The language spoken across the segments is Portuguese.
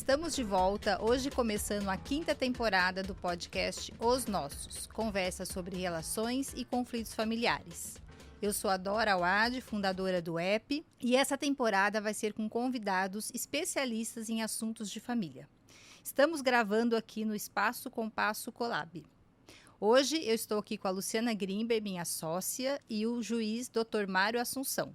Estamos de volta, hoje começando a 5ª temporada do podcast Os Nossos, conversa sobre relações e conflitos familiares. Eu sou a Dora Awad, fundadora do EP, e essa temporada vai ser com convidados especialistas em assuntos de família. Estamos gravando aqui no Espaço Compasso Colab. Hoje eu estou aqui com a Luciana Grimber, minha sócia, e o juiz Dr. Mário Assunção.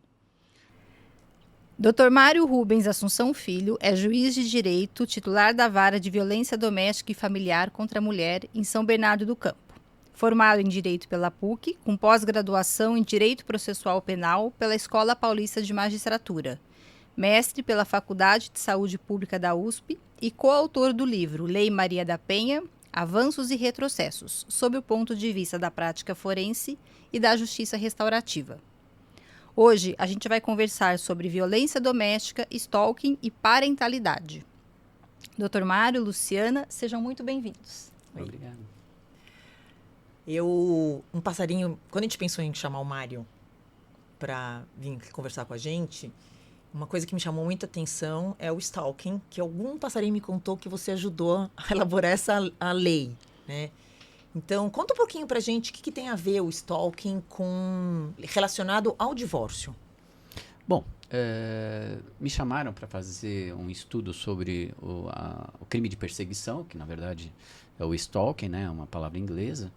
Dr. Mário Rubens Assunção Filho é juiz de direito, titular da Vara de Violência Doméstica e Familiar contra a Mulher em São Bernardo do Campo. Formado em Direito pela PUC, com pós-graduação em Direito Processual Penal pela Escola Paulista de Magistratura. Mestre pela Faculdade de Saúde Pública da USP e coautor do livro Lei Maria da Penha, Avanços e Retrocessos, sob o ponto de vista da prática forense e da justiça restaurativa. Hoje, a gente vai conversar sobre violência doméstica, stalking e parentalidade. Dr. Mário, Luciana, sejam muito bem-vindos. Obrigado. Um passarinho, quando a gente pensou em chamar o Mário para vir conversar com a gente, uma coisa que me chamou muita atenção é o stalking, que algum passarinho me contou que você ajudou a elaborar a lei, né? Então, conta um pouquinho pra gente o que tem a ver o stalking relacionado ao divórcio. Bom, me chamaram para fazer um estudo sobre o crime de perseguição, que na verdade é o stalking, né, uma palavra inglesa.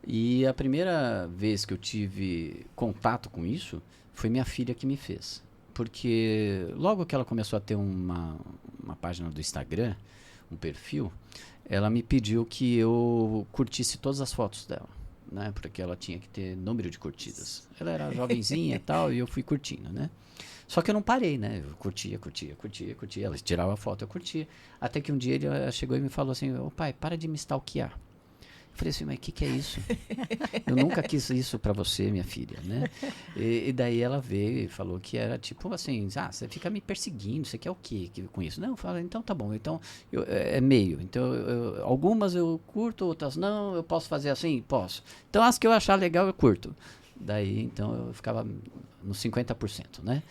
E a primeira vez que eu tive contato com isso foi minha filha que me fez. Porque logo que ela começou a ter uma página do Instagram, um perfil, ela me pediu que eu curtisse todas as fotos dela, né? Porque ela tinha que ter número de curtidas. Ela era jovenzinha e tal, e eu fui curtindo, né? Só que eu não parei, né? Eu curtia. Ela tirava a foto, eu curtia. Até que um dia ele chegou e me falou assim, ô pai, para de me stalkear. Eu falei assim, mas o que é isso? Eu nunca quis isso pra você, minha filha, né? E daí ela veio e falou que era tipo assim, você fica me perseguindo, você quer o quê com isso? Não, eu falo, então tá bom, então é meio. Então, algumas eu curto, outras não, eu posso fazer assim? Posso. Então as que eu achar legal eu curto. Daí, então, eu ficava nos 50%, né?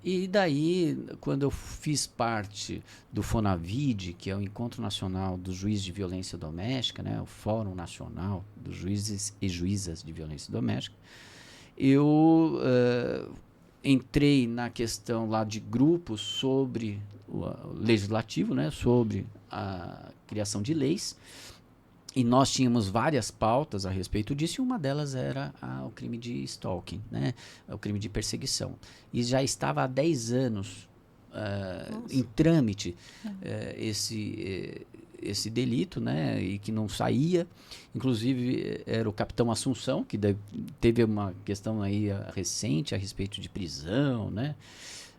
E daí, quando eu fiz parte do FONAVID, que é o Encontro Nacional dos Juízes de Violência Doméstica, né, o Fórum Nacional dos Juízes e Juízas de Violência Doméstica, eu entrei na questão lá de grupos sobre o legislativo, né, sobre a criação de leis. E nós tínhamos várias pautas a respeito disso, e uma delas era o crime de stalking, né? O crime de perseguição. E já estava há 10 anos em trâmite esse delito, né? E que não saía. Inclusive, era o capitão Assunção, que teve uma questão aí recente a respeito de prisão, né?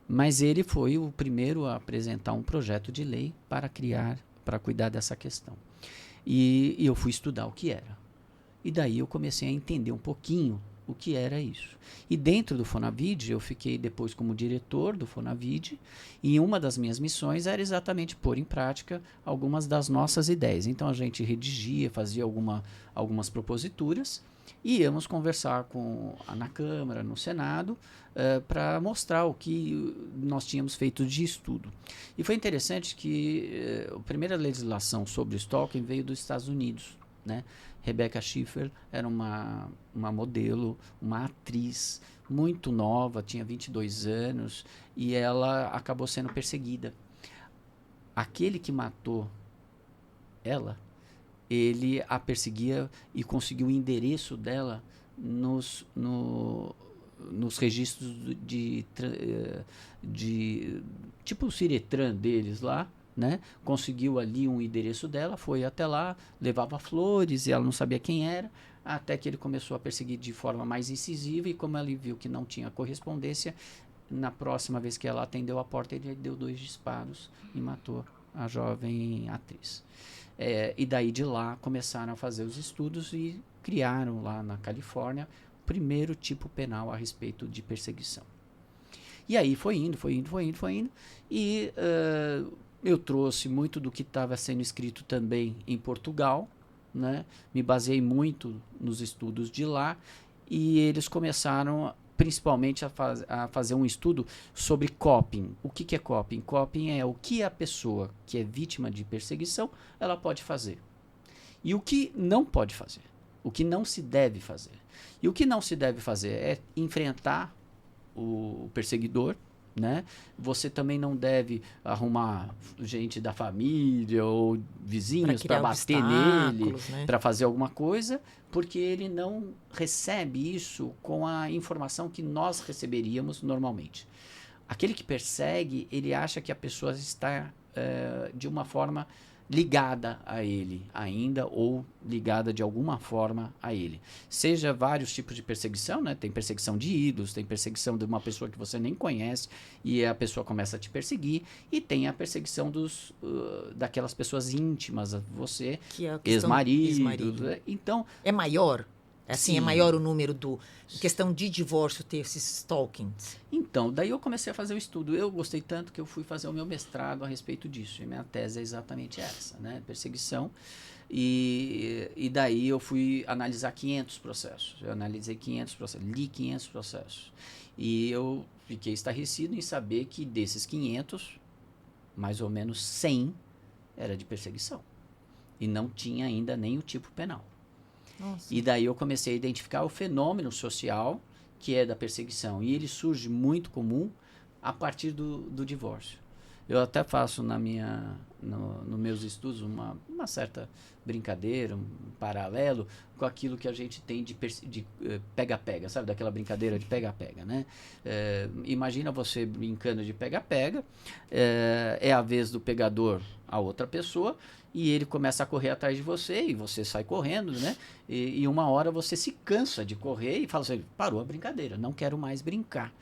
Mas ele foi o primeiro a apresentar um projeto de lei para cuidar dessa questão. E eu fui estudar o que era. E daí eu comecei a entender um pouquinho o que era isso. E dentro do FONAVID, eu fiquei depois como diretor do FONAVID, e uma das minhas missões era exatamente pôr em prática algumas das nossas ideias. Então a gente redigia, fazia algumas proposituras, e íamos conversar na Câmara, no Senado, para mostrar o que nós tínhamos feito de estudo. E foi interessante que a primeira legislação sobre stalking veio dos Estados Unidos, né? Rebecca Schiffer era uma modelo, uma atriz muito nova, tinha 22 anos, e ela acabou sendo perseguida. Aquele que matou ela, ele a perseguia e conseguiu o endereço dela nos registros de tipo o Ciretran deles lá, né? Conseguiu ali um endereço dela, foi até lá, levava flores e ela não sabia quem era, até que ele começou a perseguir de forma mais incisiva, e como ele viu que não tinha correspondência, na próxima vez que ela atendeu a porta, ele deu 2 disparos e matou a jovem atriz. E daí de lá começaram a fazer os estudos e criaram lá na Califórnia o primeiro tipo penal a respeito de perseguição. E aí foi indo. E eu trouxe muito do que estava sendo escrito também em Portugal, né? Me baseei muito nos estudos de lá, e eles começaram principalmente a fazer um estudo sobre coping. O que é coping? Coping é o que a pessoa que é vítima de perseguição ela pode fazer. E o que não pode fazer. O que não se deve fazer. E o que não se deve fazer é enfrentar o perseguidor, né? Você também não deve arrumar gente da família ou vizinhos para bater nele, né? Para fazer alguma coisa, porque ele não recebe isso com a informação que nós receberíamos normalmente. Aquele que persegue, ele acha que a pessoa está de uma forma ligada a ele ainda, ou ligada de alguma forma a ele. Seja vários tipos de perseguição, né? Tem perseguição de ídolos, tem perseguição de uma pessoa que você nem conhece e a pessoa começa a te perseguir, e tem a perseguição daquelas pessoas íntimas a você, que é ex-marido. Então, é maior? Assim, sim. É maior o número em questão de divórcio ter esses stalkings? Então, daí eu comecei a fazer o estudo. Eu gostei tanto que eu fui fazer o meu mestrado a respeito disso. E minha tese é exatamente essa, né? Perseguição. E daí eu fui analisar 500 processos. Eu analisei 500 processos, li 500 processos. E eu fiquei estarrecido em saber que desses 500, mais ou menos 100 era de perseguição. E não tinha ainda nem o tipo penal. Nossa. E daí eu comecei a identificar o fenômeno social que é da perseguição. E ele surge muito comum a partir do divórcio. Eu até faço nos meus estudos uma certa brincadeira, um paralelo com aquilo que a gente tem de pega-pega, sabe? Daquela brincadeira de pega-pega, né? Imagina você brincando de pega-pega, é a vez do pegador a outra pessoa, e ele começa a correr atrás de você, e você sai correndo, né? E uma hora você se cansa de correr e fala assim, parou a brincadeira, não quero mais brincar.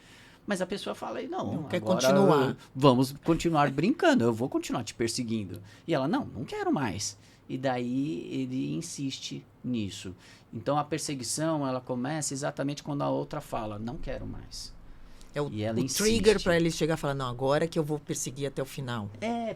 Mas a pessoa fala, não quer agora continuar. Vamos continuar brincando, eu vou continuar te perseguindo. E ela, não quero mais. E daí ele insiste nisso. Então a perseguição, ela começa exatamente quando a outra fala, não quero mais. É o trigger para ele chegar e falar, não, agora que eu vou perseguir até o final.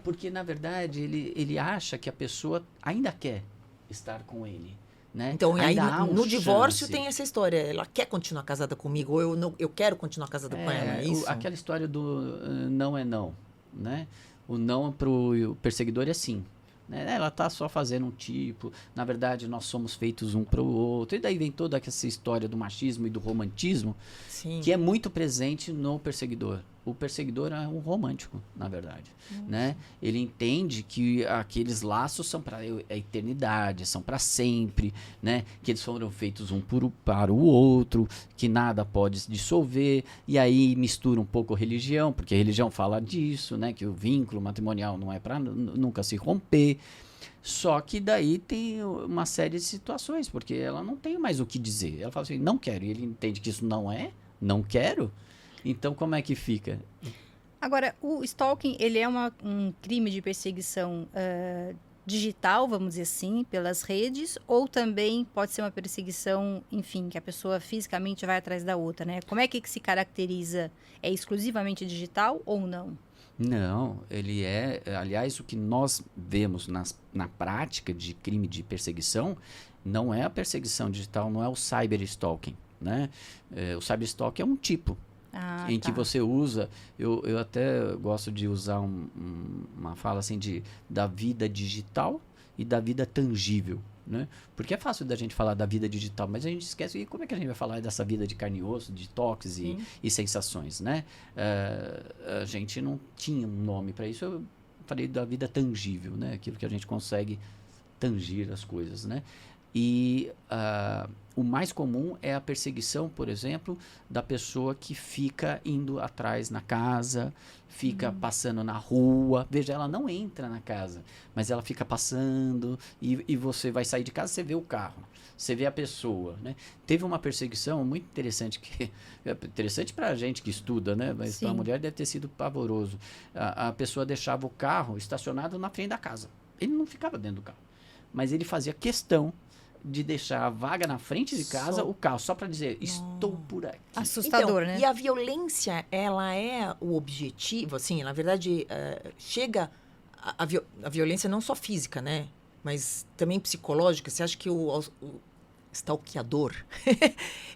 Porque na verdade ele acha que a pessoa ainda quer estar com ele. Né? Então, aí no divórcio tem essa história. Ela quer continuar casada comigo, ou eu quero continuar casada com ela, é isso? Aquela história do não é não, né? O não pro perseguidor é sim. Né? Ela tá só fazendo um tipo, na verdade nós somos feitos um pro outro. E daí vem toda essa história do machismo e do romantismo, sim, que é muito presente no perseguidor. O perseguidor é um romântico, na verdade, né? Ele entende que aqueles laços são para a eternidade, são para sempre, né? Que eles foram feitos para o outro, que nada pode se dissolver, e aí mistura um pouco a religião, porque a religião fala disso, né? Que o vínculo matrimonial não é para nunca se romper. Só que daí tem uma série de situações, porque ela não tem mais o que dizer. Ela fala assim, não quero, e ele entende que isso não quero. Então, como é que fica? Agora, o stalking, ele é um crime de perseguição digital, vamos dizer assim, pelas redes, ou também pode ser uma perseguição, enfim, que a pessoa fisicamente vai atrás da outra, né? Como é que se caracteriza? É exclusivamente digital ou não? Não, ele aliás, o que nós vemos na prática de crime de perseguição não é a perseguição digital, não é o cyberstalking, né? O cyberstalking é um tipo. Em que você usa, eu até gosto de usar uma fala assim da vida digital e da vida tangível, né? Porque é fácil da gente falar da vida digital, mas a gente esquece, e como é que a gente vai falar dessa vida de carne e osso, de toques e sensações, né? A gente não tinha um nome para isso, eu falei da vida tangível, né? Aquilo que a gente consegue tangir as coisas, né? E o mais comum é a perseguição, por exemplo, da pessoa que fica indo atrás na casa, fica passando na rua. Veja, ela não entra na casa, mas ela fica passando e você vai sair de casa, você vê o carro, você vê a pessoa, né? Teve uma perseguição muito interessante, que é interessante para a gente que estuda, né? Mas para a mulher deve ter sido pavoroso. A pessoa deixava o carro estacionado na frente da casa. Ele não ficava dentro do carro, mas ele fazia questão de deixar a vaga na frente de casa, o carro, só para dizer, estou por aqui. Assustador, então, né? E a violência, ela é o objetivo, assim, na verdade, chega a violência não só física, né? Mas também psicológica. Você acha que stalkeador,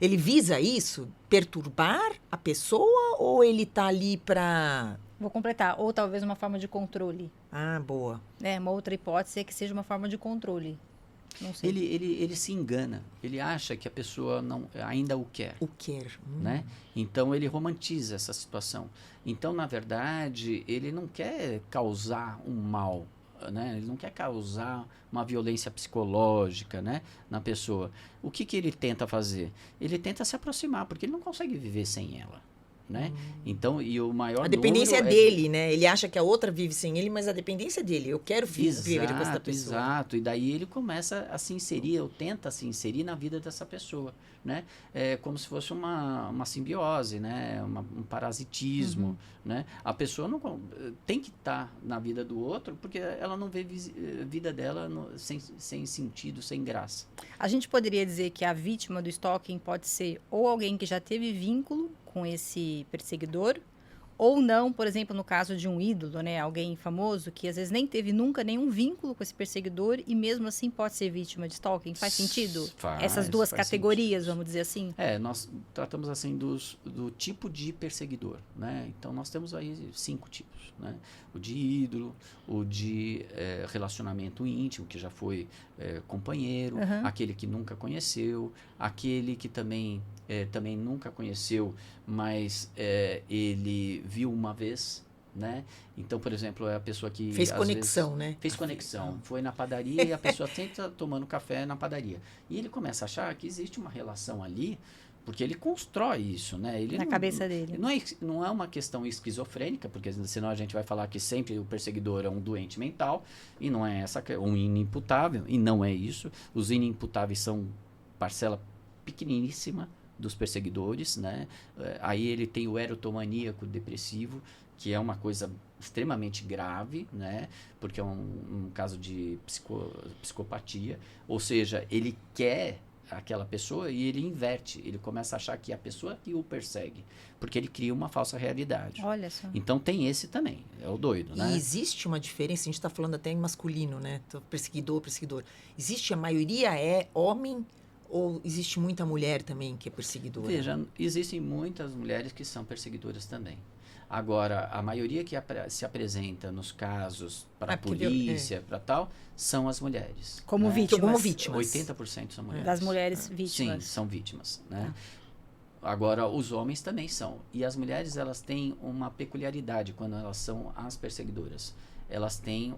ele visa isso? Perturbar a pessoa ou ele tá ali para... Vou completar. Ou talvez uma forma de controle. Ah, boa. Uma outra hipótese é que seja uma forma de controle. Não sei. Ele se engana. Ele acha que a pessoa ainda o quer. O quer. Né? Então, ele romantiza essa situação. Então, na verdade, ele não quer causar um mal. Né? Ele não quer causar uma violência psicológica, né, na pessoa. O que ele tenta fazer? Ele tenta se aproximar, porque ele não consegue viver sem ela. Né? Então, e o maior a dependência número dele, né? Ele acha que a outra vive sem ele, mas a dependência dele. Eu quero viver com essa pessoa. Exato. E daí ele começa a se inserir, ou tenta se inserir na vida dessa pessoa, né? É como se fosse uma simbiose, né? Um parasitismo, né? A pessoa não tem que estar na vida do outro, porque ela não vê vida dela sem sentido, sem graça. A gente poderia dizer que a vítima do stalking pode ser ou alguém que já teve vínculo com esse perseguidor, ou não, por exemplo, no caso de um ídolo, né, alguém famoso que às vezes nem teve nunca nenhum vínculo com esse perseguidor e mesmo assim pode ser vítima de stalking. Faz sentido? Essas duas categorias, sentido. Vamos dizer assim? Nós tratamos assim do tipo de perseguidor, né? Então nós temos aí 5 tipos, né? O de ídolo, o de relacionamento íntimo, que já foi companheiro, aquele que nunca conheceu, aquele que também nunca conheceu, mas ele viu uma vez, né? Então, por exemplo, é a pessoa que... Fez conexão, né? Fez conexão. Foi na padaria e a pessoa sempre está tomando café na padaria. E ele começa a achar que existe uma relação ali, porque ele constrói isso, né? Ele na cabeça dele. Não é uma questão esquizofrênica, porque senão a gente vai falar que sempre o perseguidor é um doente mental, e não é um inimputável, e não é isso. Os inimputáveis são parcela pequeniníssima dos perseguidores, né? Aí ele tem o erotomaníaco depressivo, que é uma coisa extremamente grave, né? Porque é um caso de psicopatia, ou seja, ele quer aquela pessoa e ele inverte, ele começa a achar que é a pessoa que o persegue, porque ele cria uma falsa realidade. Olha só. Então tem esse também, é o doido, né? E existe uma diferença, a gente está falando até em masculino, né? Perseguidor. Existe, a maioria é homem ou existe muita mulher também que é perseguidora? Veja, existem muitas mulheres que são perseguidoras também. Agora, a maioria que se apresenta nos casos para a polícia, para tal, são as mulheres. Como vítimas. 80% são mulheres. Das mulheres vítimas. Sim, são vítimas, né? Agora, os homens também são. E as mulheres, elas têm uma peculiaridade quando elas são as perseguidoras. Elas têm,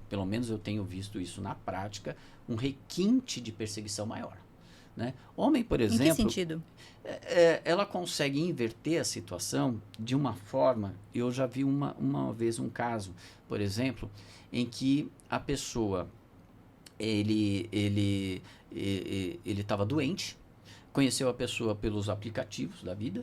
pelo menos eu tenho visto isso na prática, um requinte de perseguição maior. Né? Homem, por exemplo... Em que sentido? Ela consegue inverter a situação de uma forma... Eu já vi uma vez um caso, por exemplo, em que a pessoa... Ele estava doente, conheceu a pessoa pelos aplicativos da vida,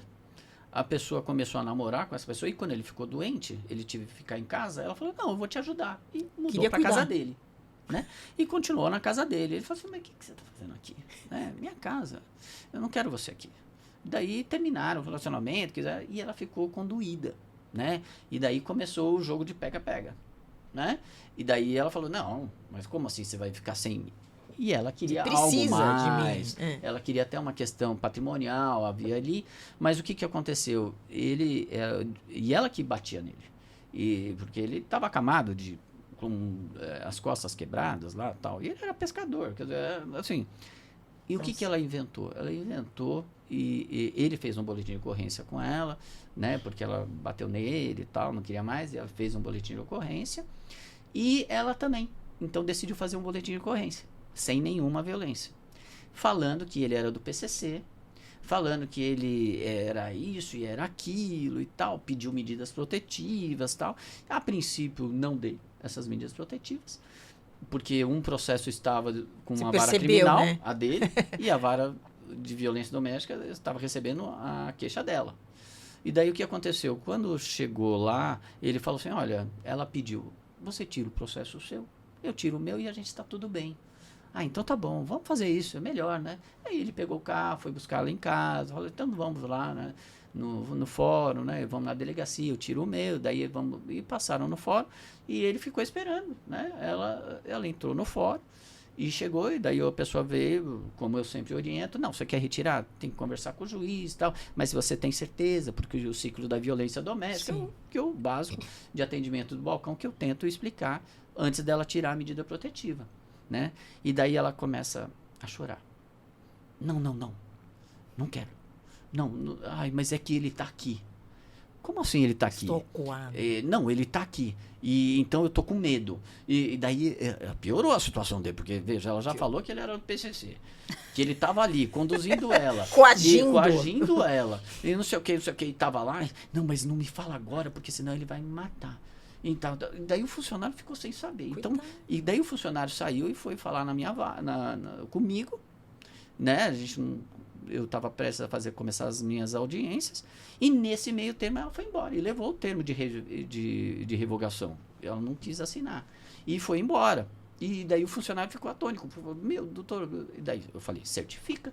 a pessoa começou a namorar com essa pessoa e quando ele ficou doente, ele teve que ficar em casa, ela falou, não, eu vou te ajudar. E mudou para casa dele. Né? E continuou na casa dele. Ele falou assim, mas o que você está fazendo aqui? Minha casa, eu não quero você aqui. Daí terminaram o relacionamento, e ela ficou condoída, né? E daí começou o jogo de pega-pega, né? E daí ela falou, não, mas como assim você vai ficar sem mim? E ela queria algo mais, ela queria até uma questão patrimonial, havia ali, mas o que aconteceu? E ela que batia nele, porque ele estava acamado com as costas quebradas lá tal. E ele era pescador, quer dizer, assim. E o que ela inventou? Ela inventou e ele fez um boletim de ocorrência com ela, né? Porque ela bateu nele e tal, não queria mais, e ela fez um boletim de ocorrência. E ela também. Então decidiu fazer um boletim de ocorrência, sem nenhuma violência. Falando que ele era do PCC, falando que ele era isso e era aquilo e tal, pediu medidas protetivas e tal. A princípio não dei essas medidas protetivas, porque um processo estava com uma vara criminal, né? A dele, e a vara de violência doméstica estava recebendo a queixa dela. E daí o que aconteceu? Quando chegou lá, ele falou assim, olha, ela pediu, você tira o processo seu, eu tiro o meu e a gente está tudo bem. Ah, então tá bom, vamos fazer isso, é melhor, né? Aí ele pegou o carro, foi buscar ela em casa, falou, então vamos lá, né? No fórum, né? Vamos na delegacia, eu tiro o meu, daí vamos... E passaram no fórum e ele ficou esperando, né? Ela entrou no fórum E chegou, e daí a pessoa veio, como eu sempre oriento, não, você quer retirar? Tem que conversar com o juiz e tal, mas se você tem certeza, porque o ciclo da violência doméstica que é o básico de atendimento do balcão que eu tento explicar antes dela tirar a medida protetiva, né? E daí ela começa a chorar. Não quero. Não, ai, mas é que ele tá aqui. Como assim ele tá aqui? Estou coado. Não, ele tá aqui. E então eu tô com medo. E daí piorou a situação dele, porque, veja, ela já falou que ele era do PCC. Que ele tava ali, conduzindo ela. Coagindo ela. E não sei o que, e tava lá. Não, mas não me fala agora, porque senão ele vai me matar. Então, daí o funcionário ficou sem saber. Então, e daí o funcionário saiu e foi falar comigo, né? Eu estava prestes a começar as minhas audiências, e nesse meio termo ela foi embora e levou o termo de revogação. Ela não quis assinar e foi embora. E daí o funcionário ficou atônico. Meu, doutor, e daí eu falei, certifica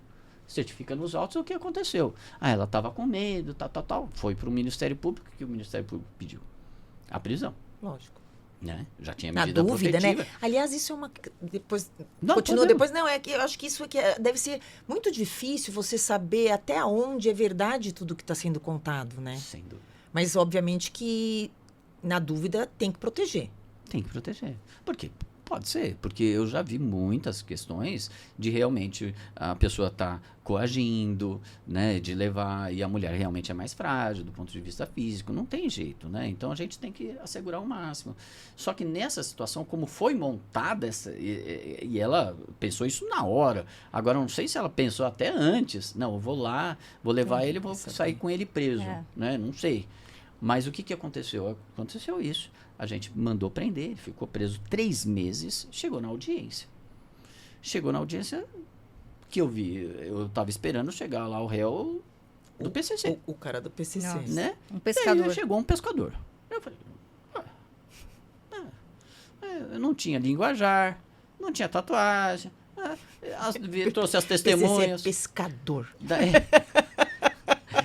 nos autos o que aconteceu. Ela estava com medo, tal. Foi para o Ministério Público, que o Ministério Público pediu a prisão. Lógico. Né? Já tinha Na medida dúvida, protetiva. né? Aliás, isso é uma... Depois, não, continua depois. Não, é que eu acho que isso aqui deve ser muito difícil você saber até onde é verdade tudo que está sendo contado, né? Sem dúvida. Mas, obviamente, que na dúvida tem que proteger. Tem que proteger. Por quê? Pode ser, porque eu já vi muitas questões de realmente a pessoa estar coagindo, né, de levar, e a mulher realmente é mais frágil do ponto de vista físico, não tem jeito, né? Então a gente tem que assegurar o máximo. Só que nessa situação, como foi montada e ela pensou isso na hora. Agora não sei se ela pensou até antes. Não, eu vou lá, vou levar ele, vou sair com ele preso, né? Não sei. Mas o que aconteceu? Aconteceu isso. A gente mandou prender, ele ficou preso 3 meses, chegou na audiência. Chegou na audiência que eu vi, eu estava esperando chegar lá o réu do PCC. O cara do PCC. Nossa. Né? Um pescador. Aí chegou um pescador. Eu falei, não tinha linguajar, não tinha tatuagem, trouxe as testemunhas. PCC é pescador.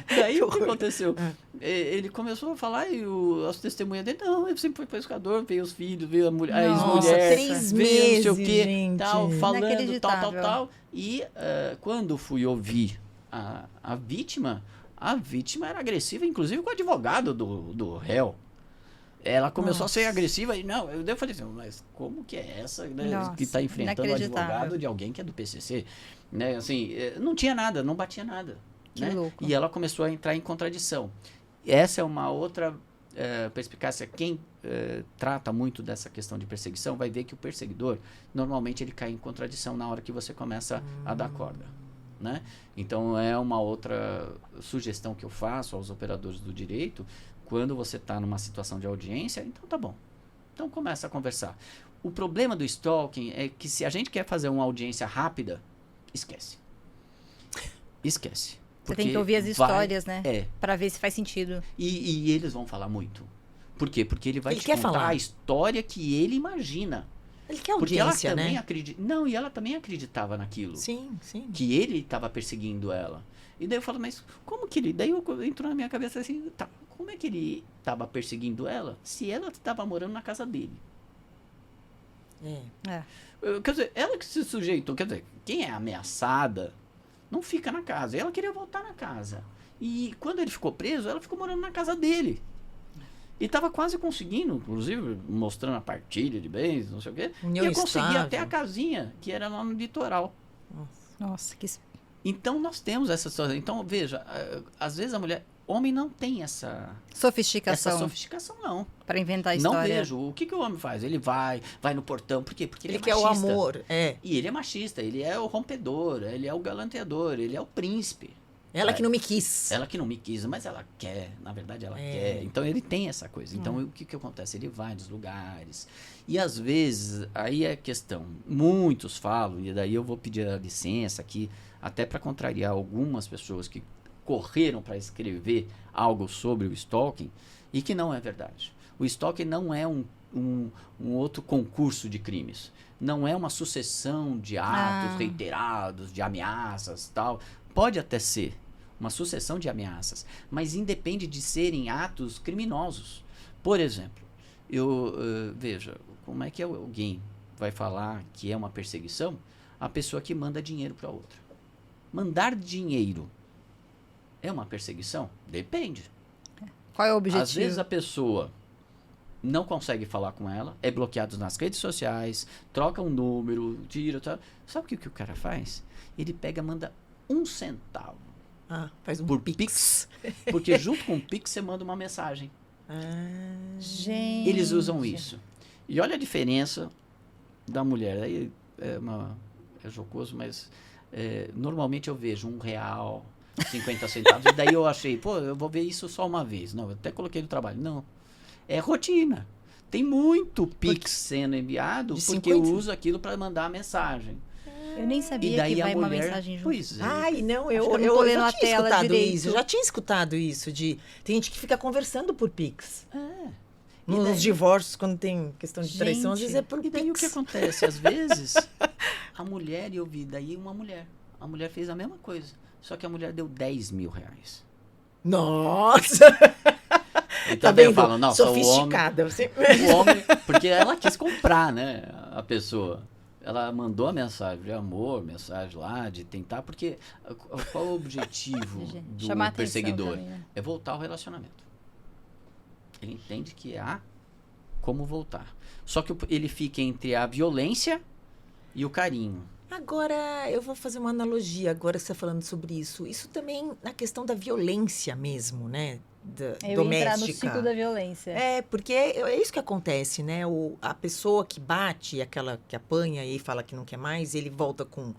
Daí o que aconteceu? Ele começou a falar e as testemunhas dele, não, ele sempre foi pescador, veio os filhos, veio a ex-mulher, 3 veio meses, não sei o quê, gente. tal, falando, tal. Inacreditável. E quando fui ouvir a vítima era agressiva, inclusive com o advogado do réu. Ela começou a ser agressiva e não, eu falei assim, mas como que é essa, né, que está enfrentando o advogado de alguém que é do PCC? Né, assim, não tinha nada, não batia nada. Né? Louco. E ela começou a entrar em contradição. Essa é uma outra perspicácia. Quem trata muito dessa questão de perseguição vai ver que o perseguidor, normalmente ele cai em contradição na hora que você começa a dar corda. Né? Então é uma outra sugestão que eu faço aos operadores do direito. Quando você está numa situação de audiência, então tá bom. Então começa a conversar. O problema do stalking é que se a gente quer fazer uma audiência rápida, esquece. Você tem que ouvir as histórias, né? É. Pra ver se faz sentido. E eles vão falar muito. Por quê? Porque ele vai Ele te quer contar falar. a história que ele imagina. Ele quer Porque audiência, ela também né? acredita. Não, e ela também acreditava naquilo. Sim. Que ele estava perseguindo ela. E daí eu falo, mas como que ele... Daí entrou na minha cabeça assim, tá, como é que ele estava perseguindo ela se ela estava morando na casa dele? Quer dizer, ela que se sujeitou, quer dizer, quem é ameaçada não fica na casa. Ela queria voltar na casa. E quando ele ficou preso, ela ficou morando na casa dele. E estava quase conseguindo, inclusive, mostrando a partilha de bens, não sei o quê. União ia conseguir estável. até a casinha, que era lá no litoral. Nossa, que... Então, nós temos essa situação. Então, veja, às vezes a mulher... Homem não tem essa sofisticação não. para inventar a Não história. vejo. O que o homem faz? Ele vai no portão. Por quê? Porque ele é quer o machista. amor. E ele é machista, ele é o rompedor, ele é o galanteador, ele é o príncipe. Ela que não me quis. Ela que não me quis, mas ela quer. Na verdade, ela quer. Então, ele tem essa coisa. Então, o que acontece? Ele vai nos lugares. E, às vezes, aí é a questão. Muitos falam, e daí eu vou pedir a licença aqui, até para contrariar algumas pessoas que correram para escrever algo sobre o stalking, e que não é verdade. O stalking não é um outro concurso de crimes. Não é uma sucessão de atos reiterados, de ameaças, tal. Pode até ser uma sucessão de ameaças, mas independe de serem atos criminosos. Por exemplo, veja, como é que alguém vai falar que é uma perseguição a pessoa que manda dinheiro para outra. Mandar dinheiro é uma perseguição? Depende. Qual é o objetivo? Às vezes a pessoa não consegue falar com ela, é bloqueado nas redes sociais, troca um número, tira, tal. Sabe o que o cara faz? Ele pega, manda 1 centavo Faz um por Pix. porque junto com o Pix você manda uma mensagem. Gente. Eles usam isso. E olha a diferença da mulher. Aí é jocoso, mas normalmente eu vejo R$1, 50 centavos, e daí eu achei, eu vou ver isso só uma vez. Não, eu até coloquei no trabalho. Não. É rotina. Tem muito Pix sendo enviado porque eu uso aquilo para mandar a mensagem. Eu nem sabia que vai uma mensagem junto. Pois é. Ai, não, eu eu não tô lendo já a tinha tela escutado direito. isso. Eu já tinha escutado isso tem gente que fica conversando por Pix. Nos divórcios, quando tem questão de traição, às vezes é por E daí Pix. o que acontece? Às vezes, a mulher, eu vi daí uma mulher. A mulher fez a mesma coisa. Só que a mulher deu R$10 mil. Nossa! Então Tá daí eu vendo? falo, nossa, Sofisticada. o homem, porque ela quis comprar, né, a pessoa. Ela mandou a mensagem de amor, mensagem lá, de tentar, porque qual é o objetivo do Chamar perseguidor? atenção também, né? É voltar ao relacionamento. Ele entende que há como voltar. Só que ele fica entre a violência e o carinho. Agora, eu vou fazer uma analogia, agora que você está falando sobre isso. Isso também na questão da violência mesmo, né? Eu Doméstica. entrar no ciclo da violência. Porque é isso que acontece, né? A pessoa que bate, aquela que apanha e fala que não quer mais, ele volta com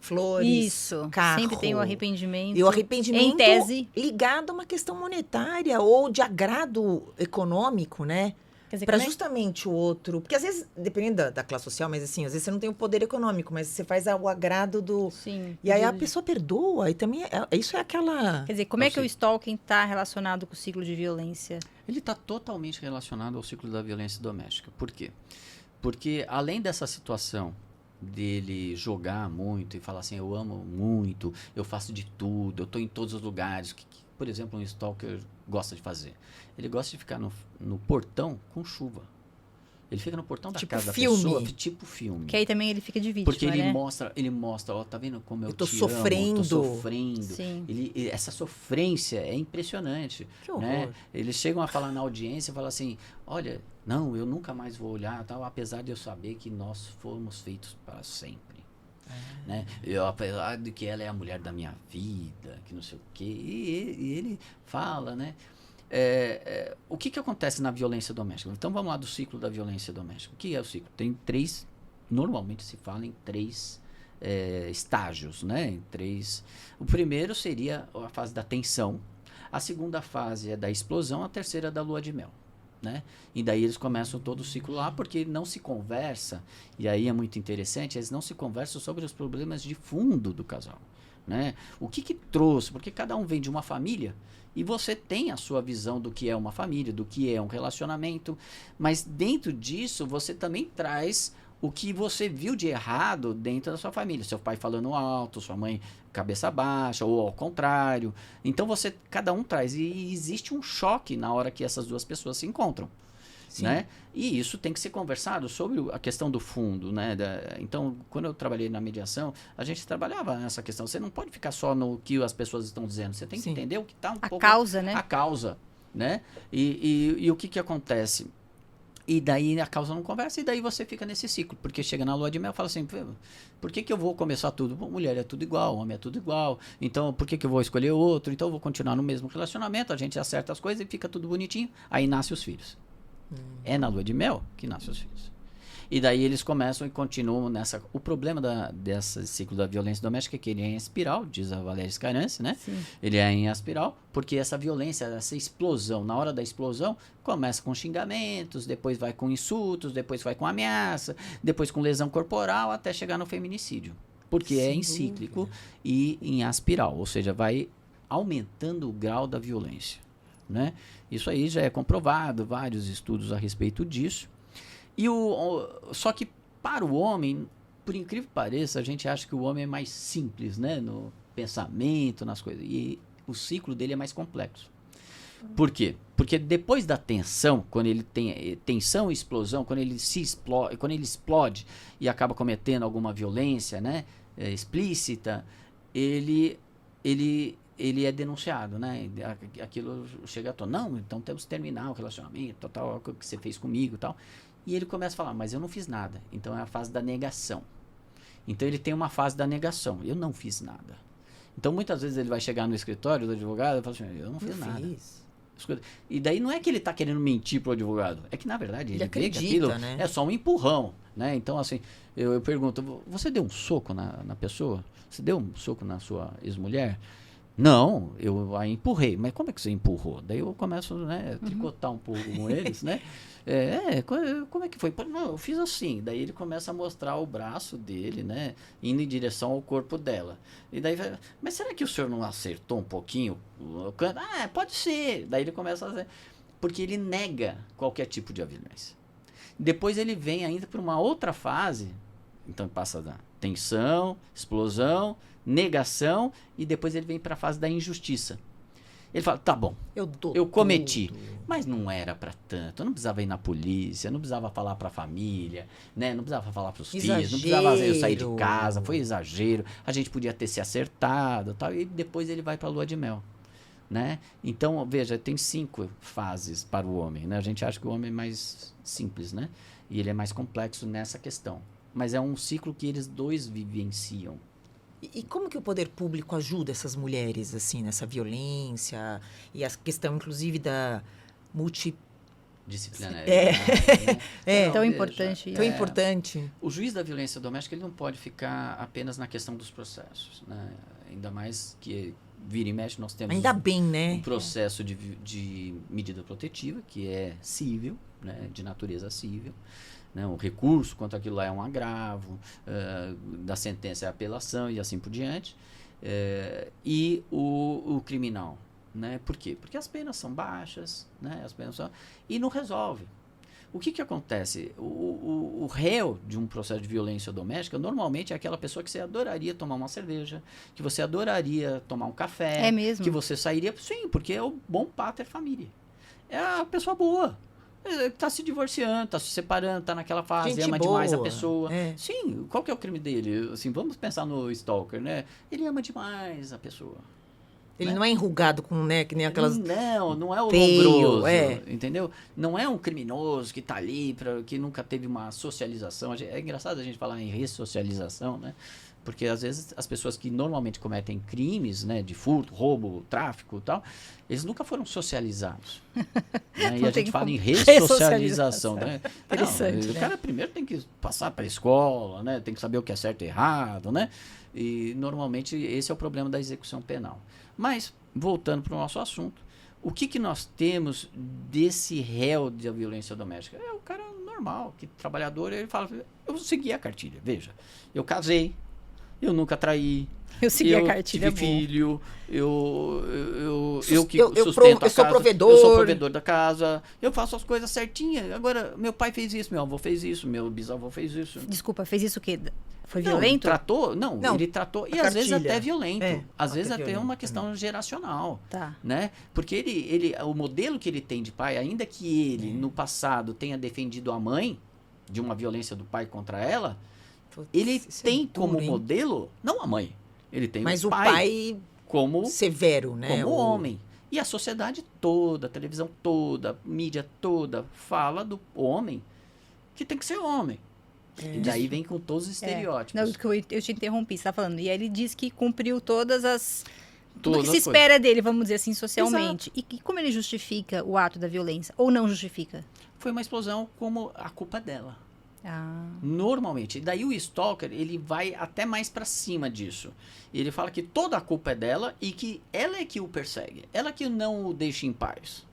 flores, Isso. carro. Sempre tem o arrependimento. E o arrependimento em tese, ligado a uma questão monetária ou de agrado econômico, né? quer dizer, Para como é- justamente o outro. Porque às vezes, dependendo da classe social, mas assim, às vezes você não tem o poder econômico, mas você faz o agrado do. Sim. E aí a pessoa perdoa. E também isso é aquela. Quer dizer, como é que o stalking está relacionado com o ciclo de violência? Ele está totalmente relacionado ao ciclo da violência doméstica. Por quê? Porque além dessa situação dele jogar muito e falar assim, eu amo muito, eu faço de tudo, eu estou em todos os lugares, que, por exemplo, um stalker gosta de fazer. Ele gosta de ficar no portão com chuva. Ele fica no portão da Tipo casa filme. da pessoa, tipo filme. Que aí também ele fica de vítima, Porque ele né? mostra, ó, tá vendo como eu tô te sofrendo. amo, tô sofrendo. Sim. Essa sofrência é impressionante. Que horror. Né? Eles chegam a falar na audiência e falam assim, olha, não, eu nunca mais vou olhar, tal, apesar de eu saber que nós fomos feitos para sempre. Né? Apesar de que ela é a mulher da minha vida, que não sei o quê. E ele fala, né? O que acontece na violência doméstica? Então vamos lá do ciclo da violência doméstica. O que é o ciclo? Tem 3, normalmente se fala em 3 estágios, né? O primeiro seria a fase da tensão, a segunda fase é da explosão, a terceira é da lua de mel. Né? E daí eles começam todo o ciclo lá, porque não se conversa, e aí é muito interessante, eles não se conversam sobre os problemas de fundo do casal. Né? O que trouxe? Porque cada um vem de uma família e você tem a sua visão do que é uma família, do que é um relacionamento, mas dentro disso você também traz o que você viu de errado dentro da sua família. Seu pai falando alto, sua mãe cabeça baixa, ou ao contrário. Então cada um traz. E existe um choque na hora que essas duas pessoas se encontram. Né? E isso tem que ser conversado sobre a questão do fundo, né? Então, quando eu trabalhei na mediação, a gente trabalhava nessa questão. Você não pode ficar só no que as pessoas estão dizendo. Você tem que entender o que está a causa, né? A causa, né? E o que acontece? E daí a causa não conversa, e daí você fica nesse ciclo. Porque chega na lua de mel e fala assim, por que eu vou começar tudo? Bom, mulher é tudo igual, homem é tudo igual. Então, por que eu vou escolher outro? Então, eu vou continuar no mesmo relacionamento, a gente acerta as coisas e fica tudo bonitinho. Aí nasce os filhos. É na lua de mel que nascem os filhos. E daí eles começam e continuam nessa... O problema desse ciclo da violência doméstica é que ele é em espiral, diz a Valéria Scarance, né? Sim. Ele é em espiral, porque essa violência, essa explosão, na hora da explosão, começa com xingamentos, depois vai com insultos, depois vai com ameaça, depois com lesão corporal, até chegar no feminicídio. Porque é em cíclico e em espiral, ou seja, vai aumentando o grau da violência. Né? Isso aí já é comprovado, vários estudos a respeito disso. Só que para o homem, por incrível que pareça, a gente acha que o homem é mais simples, né? No pensamento, nas coisas. E o ciclo dele é mais complexo. Por quê? Porque depois da tensão, quando ele tem tensão e explosão, quando ele explode e acaba cometendo alguma violência, né, explícita, ele é denunciado, né? Aquilo chega à tona. Não, então temos que terminar o relacionamento, tal, o que você fez comigo, tal. E ele começa a falar, mas eu não fiz nada. Então é a fase da negação. Então ele tem uma fase da negação. Eu não fiz nada. Então muitas vezes ele vai chegar no escritório do advogado e fala assim, eu não fiz nada. E daí não é que ele está querendo mentir pro advogado, é que na verdade ele vê que aquilo, né, é só um empurrão, né? Então assim, eu pergunto, você deu um soco na pessoa? Você deu um soco na sua ex-mulher? Não, eu a empurrei. Mas como é que você empurrou? Daí eu começo, né, a tricotar um pouco com eles, né? Como é que foi? Não, eu fiz assim. Daí ele começa a mostrar o braço dele, né, indo em direção ao corpo dela. E daí, mas será que o senhor não acertou um pouquinho o canto? Ah, pode ser. Daí ele começa a fazer. Porque ele nega qualquer tipo de violência. Depois ele vem ainda para uma outra fase. Então passa da tensão, explosão, negação, e depois ele vem para a fase da injustiça. Ele fala, tá bom, eu cometi, tudo. Mas não era para tanto, eu não precisava ir na polícia, não precisava falar para a família, né? Não precisava falar para os filhos, não precisava eu sair de casa, foi exagero, a gente podia ter se acertado, tal, e depois ele vai para a lua de mel. Né? Então, veja, tem 5 fases para o homem, né? A gente acha que o homem é mais simples, né? E ele é mais complexo nessa questão. Mas é um ciclo que eles dois vivenciam. E como que o poder público ajuda essas mulheres, assim, nessa violência? E a questão, inclusive, da disciplinaridade. Tão importante. Tão importante. O juiz da violência doméstica ele não pode ficar apenas na questão dos processos. Né? Ainda mais que vira e mexe, nós temos ainda bem, né? um processo de medida protetiva, que é cível, né? De natureza cível. Né, um recurso contra aquilo lá é um agravo, da sentença é apelação e assim por diante. E o criminal, né? Por quê? Porque as penas são baixas, né? E não resolve. O que acontece? O réu de um processo de violência doméstica normalmente é aquela pessoa que você adoraria tomar uma cerveja, que você adoraria tomar um café, é mesmo? Que você sairia... Sim, porque é o bom pater família. É a pessoa boa. Tá se divorciando, tá se separando, tá naquela fase, gente ama boa. demais a pessoa. É. Sim, qual que é o crime dele? Assim, vamos pensar no stalker, né? Ele ama demais a pessoa. Ele né? Não é enrugado com, né, que nem aquelas... Não é o feio, lombroso, entendeu? Não é um criminoso que tá ali, que nunca teve uma socialização. É engraçado a gente falar em ressocialização, né? Porque às vezes as pessoas que normalmente cometem crimes, né, de furto, roubo, tráfico e tal, eles nunca foram socializados. Né? E a gente fala em ressocialização. Né? Interessante, o cara primeiro tem que passar para a escola, né? Tem que saber o que é certo e errado, né? E normalmente esse é o problema da execução penal. Mas, voltando para o nosso assunto, o que nós temos desse réu de violência doméstica? É o cara normal, que trabalhador, ele fala, eu segui a cartilha, veja, eu casei, eu nunca traí. Eu segui a cartilha. Tive filho, eu sustento a casa. Eu sou provedor. Eu sou provedor da casa. Eu faço as coisas certinhas. Agora, meu pai fez isso, meu avô fez isso, meu bisavô fez isso. Desculpa, fez isso o quê? Foi violento? Ele tratou. E às vezes até violento. Às vezes até violento, uma questão geracional. Tá. Né? Porque o modelo que ele tem de pai, ainda que ele, no passado, tenha defendido a mãe de uma violência do pai contra ela, ele tem como modelo, não a mãe, ele tem mas o pai como severo, né? Como homem. E a sociedade toda, a televisão toda, a mídia toda fala do homem que tem que ser homem. E daí vem com todos os estereótipos. Não, eu te interrompi, você está falando. E aí ele diz que cumpriu todas as... Tudo que se espera dele, vamos dizer assim, socialmente. E como ele justifica o ato da violência? Ou não justifica? Foi uma explosão como a culpa dela. Ah. Normalmente. Daí o stalker, ele vai até mais pra cima disso. Ele fala que toda a culpa é dela e que ela é que o persegue. Ela que não o deixa em paz.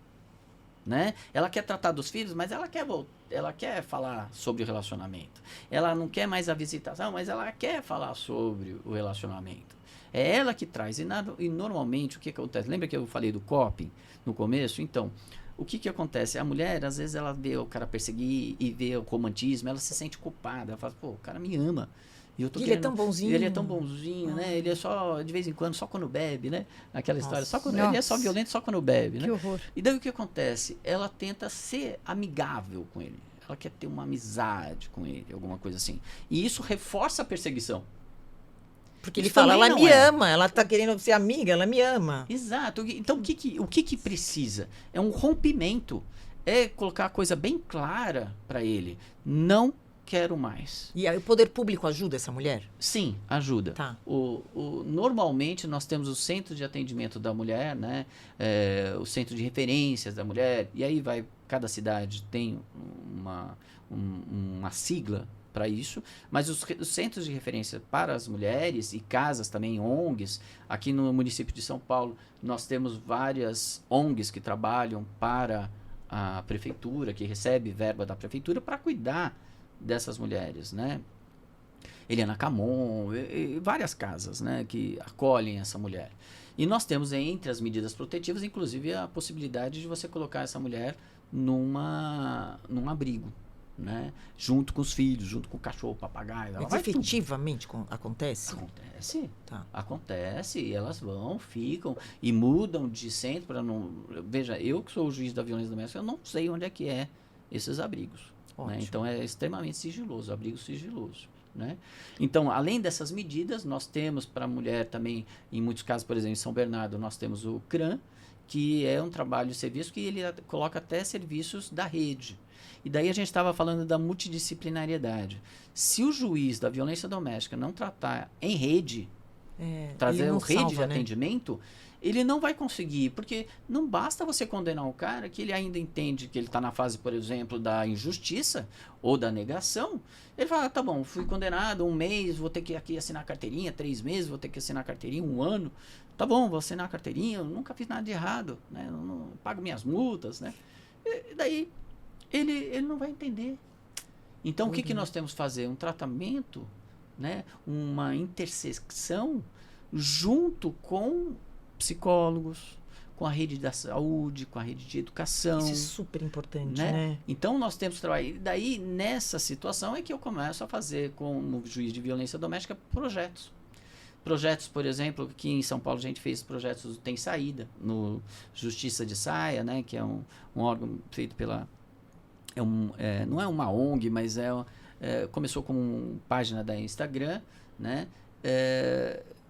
Né? Ela quer tratar dos filhos, mas ela quer falar sobre o relacionamento. Ela não quer mais a visitação, mas ela quer falar sobre o relacionamento. É ela que traz. E normalmente, o que acontece? Lembra que eu falei do coping no começo? Então... O que acontece? A mulher, às vezes, ela vê o cara perseguir e vê o romantismo, ela se sente culpada. Ela fala, pô, o cara me ama. E eu tô E ele é querendo- tão bonzinho. e ele é tão bonzinho, né? Ele é só, de vez em quando, só quando bebe, né? Aquela história. Só quando, ele é só Nossa. violento só quando bebe, né? Que horror. E daí o que acontece? Ela tenta ser amigável com ele. Ela quer ter uma amizade com ele, alguma coisa assim. E isso reforça a perseguição. Porque ele Isso fala, também ela não me é. ama, ela tá querendo ser amiga, ela me ama. Exato. Então, o que precisa? É um rompimento. É colocar a coisa bem clara para ele. Não quero mais. E aí o poder público ajuda essa mulher? Sim, ajuda. Tá. Normalmente nós temos o centro de atendimento da mulher, né? O centro de referências da mulher, e aí cada cidade tem uma sigla para isso, mas os centros de referência para as mulheres e casas também, ONGs, aqui no município de São Paulo, nós temos várias ONGs que trabalham para a prefeitura, que recebe verba da prefeitura para cuidar dessas mulheres, né? Eliana Camon, e várias casas, né, que acolhem essa mulher. E nós temos entre as medidas protetivas, inclusive, a possibilidade de você colocar essa mulher num abrigo, né, junto com os filhos, junto com o cachorro, o papagaio. Ela Mas vai tudo. efetivamente acontece? Acontece. Tá. Acontece, e elas ficam e mudam de centro para não... Veja, eu que sou o juiz da violência doméstica, eu não sei onde é que é esses abrigos. Né? Então, é extremamente sigiloso, abrigo sigiloso. Né? Então, além dessas medidas, nós temos para a mulher também, em muitos casos, por exemplo, em São Bernardo, nós temos o CRAM, que é um trabalho de serviço que ele coloca até serviços da rede. E daí a gente estava falando da multidisciplinariedade. Se o juiz da violência doméstica não tratar em rede, trazer uma rede de atendimento, ele não vai conseguir, porque não basta você condenar o cara que ele ainda entende que ele está na fase, por exemplo, da injustiça ou da negação. Ele fala, tá bom, fui condenado 1 mês, vou ter que aqui assinar a carteirinha, 3 meses, vou ter que assinar a carteirinha, 1 ano. Tá bom, vou assinar a carteirinha, eu nunca fiz nada de errado, né? Eu não pago minhas multas, né? E daí ele não vai entender. Então, o que nós temos que fazer? Um tratamento, né? Uma intersecção junto com psicólogos, com a rede da saúde, com a rede de educação. Isso é super importante, né? Então, nós temos que trabalhar. E daí, nessa situação, é que eu começo a fazer, como juiz de violência doméstica, projetos. Projetos, por exemplo, aqui em São Paulo a gente fez projetos do Tem Saída, no Justiça de Saia, né? Que é um órgão feito pela... não é uma ONG, mas começou com página da Instagram, né?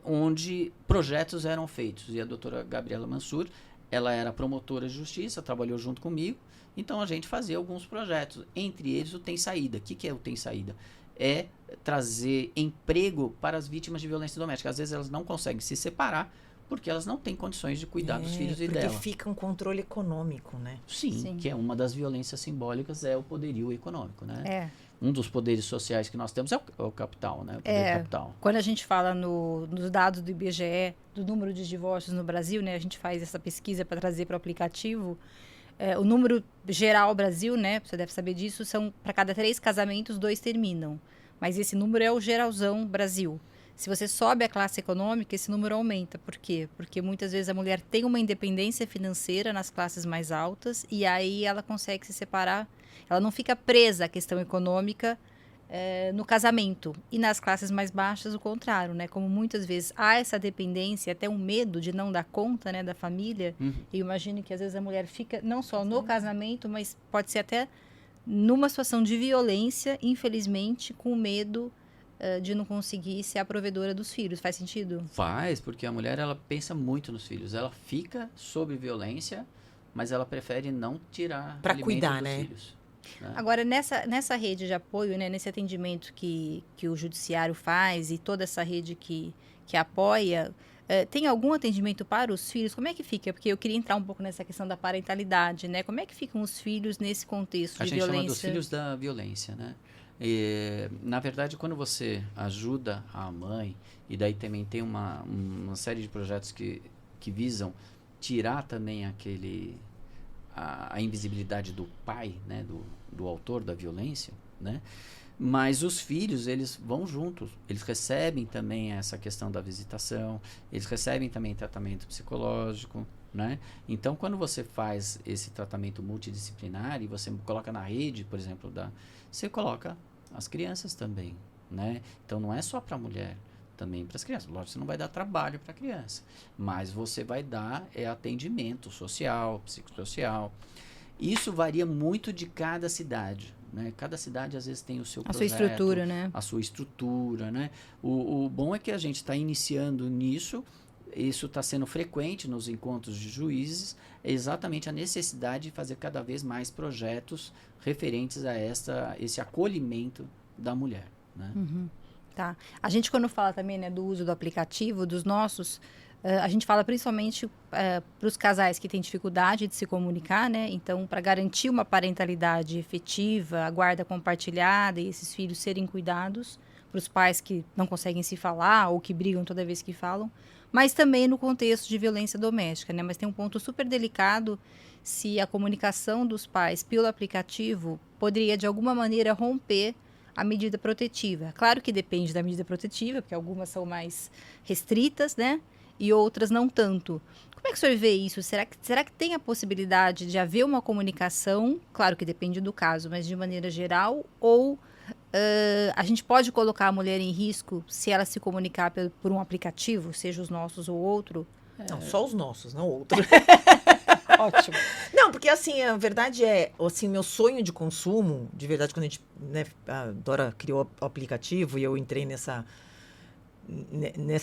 Onde projetos eram feitos. E a doutora Gabriela Mansur, ela era promotora de justiça, trabalhou junto comigo, então a gente fazia alguns projetos, entre eles o Tem Saída. O que é o Tem Saída? É trazer emprego para as vítimas de violência doméstica. Às vezes elas não conseguem se separar porque elas não têm condições de cuidar dos filhos e dela. Porque fica um controle econômico, né? Sim, que é uma das violências simbólicas, é o poderio econômico, né? Um dos poderes sociais que nós temos é o capital, né? O poder capital. Quando a gente fala nos dados do IBGE, do número de divórcios no Brasil, né? A gente faz essa pesquisa para trazer para o aplicativo. O número geral Brasil, né? Você deve saber disso, são para cada 3 casamentos, 2 terminam. Mas esse número é o geralzão Brasil. Se você sobe a classe econômica, esse número aumenta. Por quê? Porque muitas vezes a mulher tem uma independência financeira nas classes mais altas e aí ela consegue se separar. Ela não fica presa à questão econômica no casamento. E nas classes mais baixas, o contrário, né? Como muitas vezes há essa dependência, até um medo de não dar conta, né, da família. Eu imagino que às vezes a mulher fica não só no casamento, mas pode ser até numa situação de violência, infelizmente, com medo de não conseguir ser a provedora dos filhos. Faz sentido? Faz, porque a mulher ela pensa muito nos filhos. Ela fica sob violência, mas ela prefere não tirar para alimento cuidar, dos né? filhos. Né? Agora, nessa rede de apoio, né, nesse atendimento que o judiciário faz e toda essa rede que apoia, tem algum atendimento para os filhos? Como é que fica? Porque eu queria entrar um pouco nessa questão da parentalidade, né? Como é que ficam os filhos nesse contexto de violência? A gente chama dos filhos da violência, né? E, na verdade, quando você ajuda a mãe, e daí também tem uma série de projetos que visam tirar também a invisibilidade do pai, né, do autor da violência, né? Mas os filhos, eles vão juntos, eles recebem também essa questão da visitação, eles recebem também tratamento psicológico, né? Então, quando você faz esse tratamento multidisciplinar e você coloca na rede, por exemplo, você coloca as crianças também, né? Então não é só para a mulher, também para as crianças. Lógico, você não vai dar trabalho para a criança, mas você vai dar atendimento social, psicossocial. Isso varia muito de cada cidade, né? Cada cidade às vezes tem o seu projeto, sua estrutura, né? a sua estrutura, né? O bom é que a gente está iniciando nisso. Isso está sendo frequente nos encontros de juízes, é exatamente a necessidade de fazer cada vez mais projetos referentes a esse acolhimento da mulher, né? Tá. A gente, quando fala também, né, do uso do aplicativo, dos nossos, a gente fala principalmente para os casais que têm dificuldade de se comunicar, né? Então, para garantir uma parentalidade efetiva, a guarda compartilhada e esses filhos serem cuidados, para os pais que não conseguem se falar ou que brigam toda vez que falam, mas também no contexto de violência doméstica, né? Mas tem um ponto super delicado se a comunicação dos pais pelo aplicativo poderia, de alguma maneira, romper a medida protetiva. Claro que depende da medida protetiva, porque algumas são mais restritas, né? E outras não tanto. Como é que o senhor vê isso? Será que tem a possibilidade de haver uma comunicação? Claro que depende do caso, mas de maneira geral, ou a gente pode colocar a mulher em risco se ela se comunicar por um aplicativo, seja os nossos ou outro? Não, só os nossos, não outros. Ótimo. Não, porque assim, a verdade é, assim, meu sonho de consumo, de verdade, quando a gente, né, a Dora criou o aplicativo e eu entrei nessa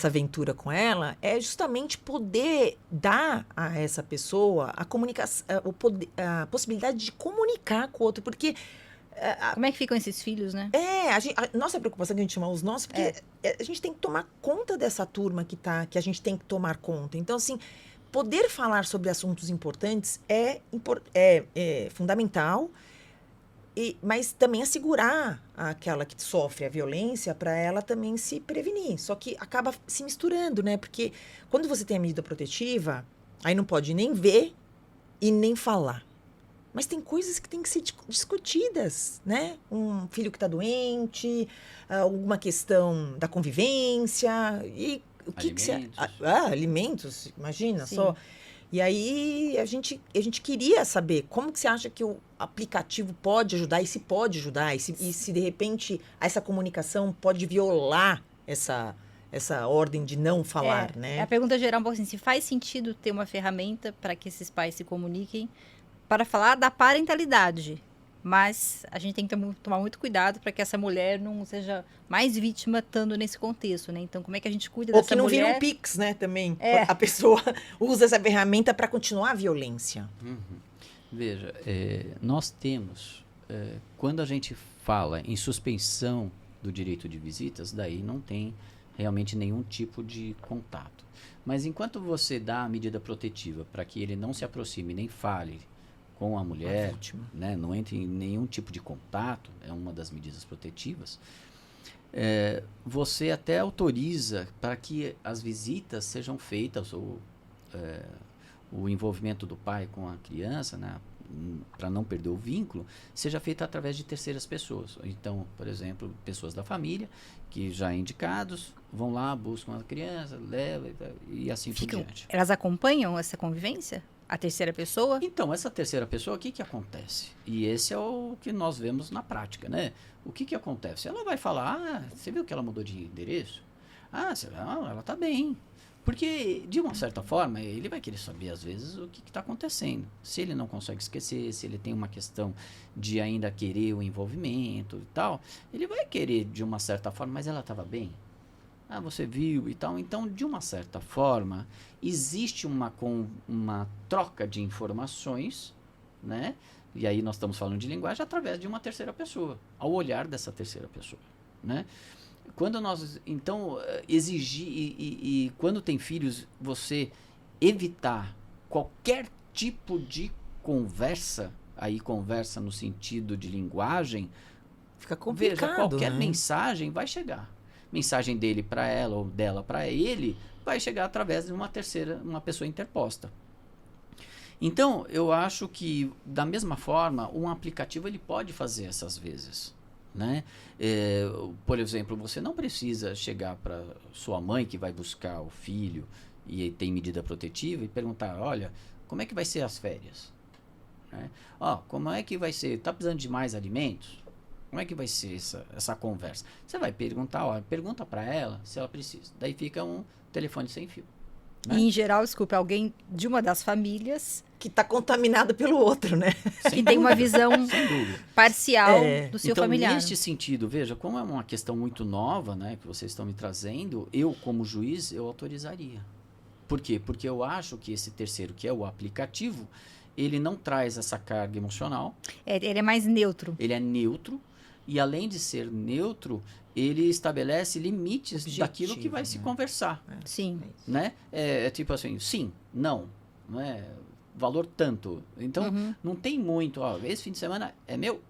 aventura com ela, é justamente poder dar a essa pessoa a comunicação, a possibilidade de comunicar com o outro, porque como é que ficam esses filhos, né? a nossa preocupação que a gente chama os nossos, porque a gente tem que tomar conta dessa turma que a gente tem que tomar conta. Então, assim, poder falar sobre assuntos importantes é fundamental, mas também assegurar aquela que sofre a violência para ela também se prevenir. Só que acaba se misturando, né? Porque quando você tem a medida protetiva, aí não pode nem ver e nem falar. Mas tem coisas que têm que ser discutidas, né? Um filho que está doente, alguma questão da convivência, e o que você... alimentos, imagina. Sim. Só. E aí a gente queria saber como que você acha que o aplicativo pode ajudar, e se pode ajudar, e se de repente essa comunicação pode violar essa ordem de não falar, né? A pergunta geral, um pouco assim, se faz sentido ter uma ferramenta para que esses pais se comuniquem para falar da parentalidade, mas a gente tem que tomar muito cuidado para que essa mulher não seja mais vítima estando nesse contexto, né? Então, como é que a gente cuida dessa mulher? Ou que não vira um Pix, né, também. A pessoa usa essa ferramenta para continuar a violência. Veja, nós temos, quando a gente fala em suspensão do direito de visitas, daí não tem realmente nenhum tipo de contato. Mas enquanto você dá a medida protetiva para que ele não se aproxime nem fale com a mulher, né, não entre em nenhum tipo de contato, é uma das medidas protetivas, você até autoriza para que as visitas sejam feitas, ou o envolvimento do pai com a criança, né, para não perder o vínculo, seja feito através de terceiras pessoas. Então, por exemplo, pessoas da família, que já indicados, vão lá, buscam a criança, levam e assim por diante. Elas acompanham essa convivência? A terceira pessoa? Então, essa terceira pessoa, o que acontece? E esse é o que nós vemos na prática, né? O que acontece? Ela vai falar, você viu que ela mudou de endereço? Ela tá bem. Porque, de uma certa forma, ele vai querer saber, às vezes, o que está acontecendo. Se ele não consegue esquecer, se ele tem uma questão de ainda querer o envolvimento e tal, ele vai querer, de uma certa forma, mas ela estava bem? Você viu e tal. Então, de uma certa forma, existe uma troca de informações, né? E aí nós estamos falando de linguagem através de uma terceira pessoa, ao olhar dessa terceira pessoa, né? Quando nós, então, exigir e quando tem filhos, você evitar qualquer tipo de conversa, aí conversa no sentido de linguagem, fica complicado, veja, qualquer né? mensagem vai chegar. Mensagem dele para ela ou dela para ele vai chegar através de uma pessoa interposta. Então, eu acho que, da mesma forma, um aplicativo ele pode fazer essas vezes, né? Por exemplo, você não precisa chegar para sua mãe que vai buscar o filho e tem medida protetiva e perguntar, olha, como é que vai ser as férias? Né? Como é que vai ser? Tá precisando de mais alimentos? Como é que vai ser essa conversa? Você vai perguntar, ó, pergunta para ela se ela precisa. Daí fica um telefone sem fio. Né? E, em geral, desculpa, alguém de uma das famílias Que está contaminado pelo outro, né? que tem uma visão Sem dúvida. parcial do seu então, familiar. neste sentido, veja, como é uma questão muito nova, né, que vocês estão me trazendo, eu, como juiz, eu autorizaria. Por quê? Porque eu acho que esse terceiro, que é o aplicativo, ele não traz essa carga emocional. Ele é mais neutro. Ele é neutro. E, além de ser neutro, ele estabelece limites Objetivo, daquilo que vai se conversar. Sim. Né? É tipo assim, sim, não. Não é valor tanto. Então, não tem muito. Ó, esse fim de semana é meu.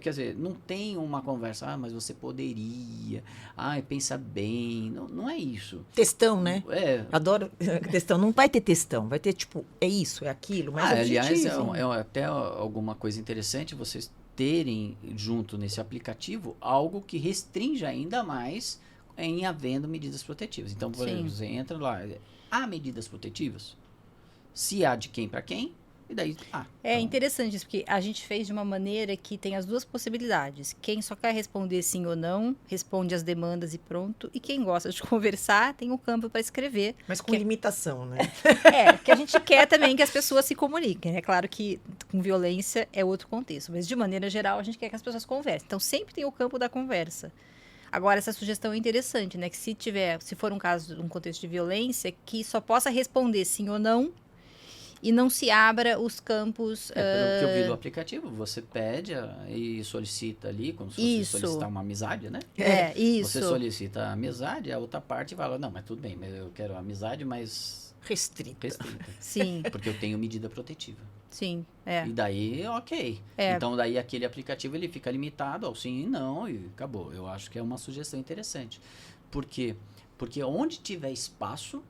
Quer dizer, não tem uma conversa. Ah, mas você poderia. Ah, pensa bem. Não, não é isso. Textão, né? É. Adoro textão. Não vai ter textão. Vai ter, tipo, é isso, é aquilo. Mas Aliás, objetivo. é até alguma coisa interessante vocês terem junto nesse aplicativo algo que restringe ainda mais em havendo medidas protetivas. Então, por exemplo, você entra lá, há medidas protetivas? Se há, de quem para quem? E daí, É interessante isso, porque a gente fez de uma maneira que tem as duas possibilidades. Quem só quer responder sim ou não, responde as demandas e pronto. E quem gosta de conversar, tem o campo para escrever. Mas com limitação, né? Que a gente quer também que as pessoas se comuniquem. É claro que com violência é outro contexto, mas de maneira geral a gente quer que as pessoas conversem. Então sempre tem o campo da conversa. Agora, essa sugestão é interessante, né? Que se for um caso, um contexto de violência, que só possa responder sim ou não, e não se abra os campos... Pelo que eu vi do aplicativo, você pede e solicita ali, como se fosse solicitar uma amizade, né? Isso. Você solicita a amizade, a outra parte fala, não, mas tudo bem, mas eu quero amizade, mas... Restrita. Sim. Porque eu tenho medida protetiva. Sim, E daí, ok. Então, daí aquele aplicativo, ele fica limitado ao sim e não, e acabou. Eu acho que é uma sugestão interessante. Por quê? Porque onde tiver espaço,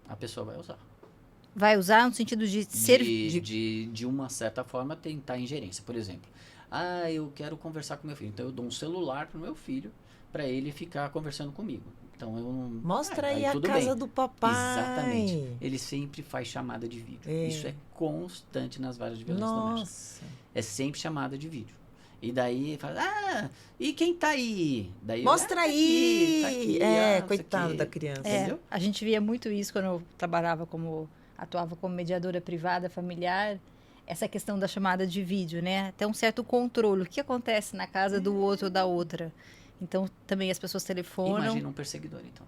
a pessoa vai usar. Vai usar no sentido de ser... De uma certa forma, tentar ingerência. Por exemplo, eu quero conversar com meu filho. Então, eu dou um celular pro meu filho para ele ficar conversando comigo. Então, eu não... Mostra aí a casa do papai. Exatamente. Ele sempre faz chamada de vídeo. Isso é constante nas varas de violência doméstica. É sempre chamada de vídeo. E daí fala, e quem tá aí? Daí mostra aí! Tá aqui, coitado da criança. Entendeu? A gente via muito isso quando eu atuava como mediadora privada familiar, essa questão da chamada de vídeo, né? Até um certo controle. O que acontece na casa do outro ou da outra? Então, também as pessoas telefonam. Imagina um perseguidor, então.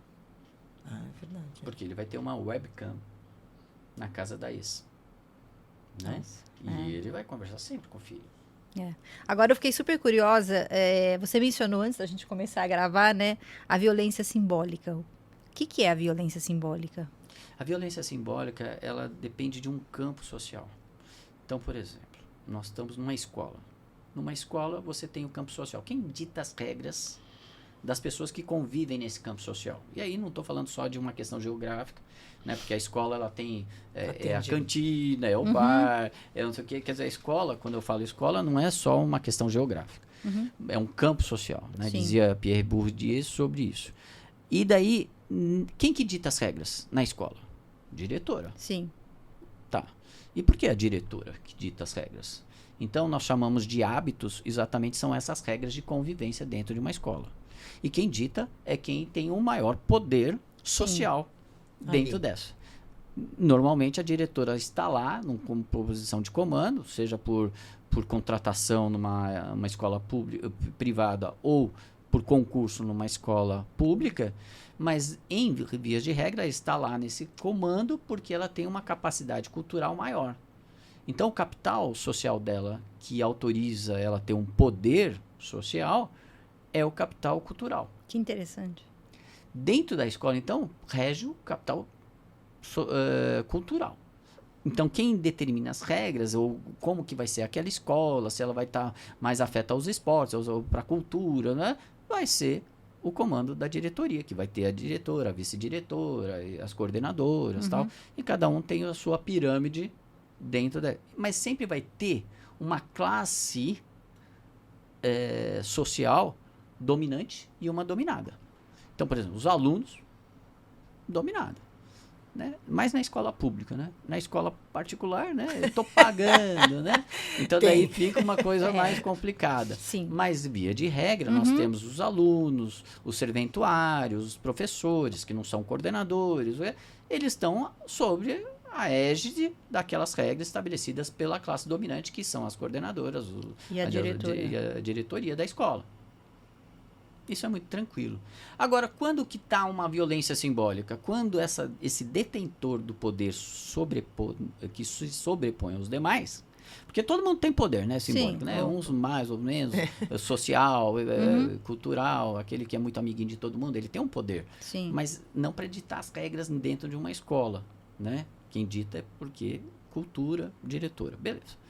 É verdade. Porque ele vai ter uma webcam na casa da ex. Né? E ele vai conversar sempre com o filho. Agora eu fiquei super curiosa. Você mencionou antes da gente começar a gravar, né? A violência simbólica. O que é a violência simbólica? A violência simbólica, ela depende de um campo social. Então, por exemplo, nós estamos numa escola. Numa escola, você tem o campo social. Quem dita as regras das pessoas que convivem nesse campo social? E aí não estou falando só de uma questão geográfica, né? Porque a escola, ela tem a cantina, é o bar, é não sei o quê. Quer dizer, a escola, quando eu falo escola, não é só uma questão geográfica. É um campo social, né? Dizia Pierre Bourdieu sobre isso. E daí, quem que dita as regras na escola? Diretora. Sim. Tá. E por que a diretora que dita as regras? Então, nós chamamos de hábitos, exatamente são essas regras de convivência dentro de uma escola. E quem dita é quem tem o maior poder social dentro dessa. Normalmente, a diretora está lá, como posição de comando, seja por contratação numa escola privada ou por concurso numa escola pública, mas em vias de regra está lá nesse comando porque ela tem uma capacidade cultural maior. Então o capital social dela, que autoriza ela ter um poder social, é o capital cultural. Que interessante. Dentro da escola, então, rege o capital cultural. Então, quem determina as regras, ou como que vai ser aquela escola, se ela vai estar mais afeta aos esportes, ou para a cultura, né? Vai ser o comando da diretoria, que vai ter a diretora, a vice-diretora, as coordenadoras, tal. E cada um tem a sua pirâmide dentro da... Mas sempre vai ter uma classe social dominante e uma dominada. Então, por exemplo, os alunos, dominada. né? Mais na escola pública, né? Na escola particular, né? Eu estou pagando, né? Então daí fica uma coisa mais complicada. Sim. Mas via de regra, nós temos os alunos, os serventuários, os professores, que não são coordenadores, eles estão sobre a égide daquelas regras estabelecidas pela classe dominante, que são as coordenadoras E a diretoria. e a diretoria da escola. Isso é muito tranquilo. Agora, quando que está uma violência simbólica? Quando esse detentor do poder que se sobrepõe aos demais, porque todo mundo tem poder, né, simbólico, Sim. né? Uns mais ou menos, social, cultural, aquele que é muito amiguinho de todo mundo, ele tem um poder. Sim. Mas não para ditar as regras dentro de uma escola, né? Quem dita é porque cultura, diretora, beleza.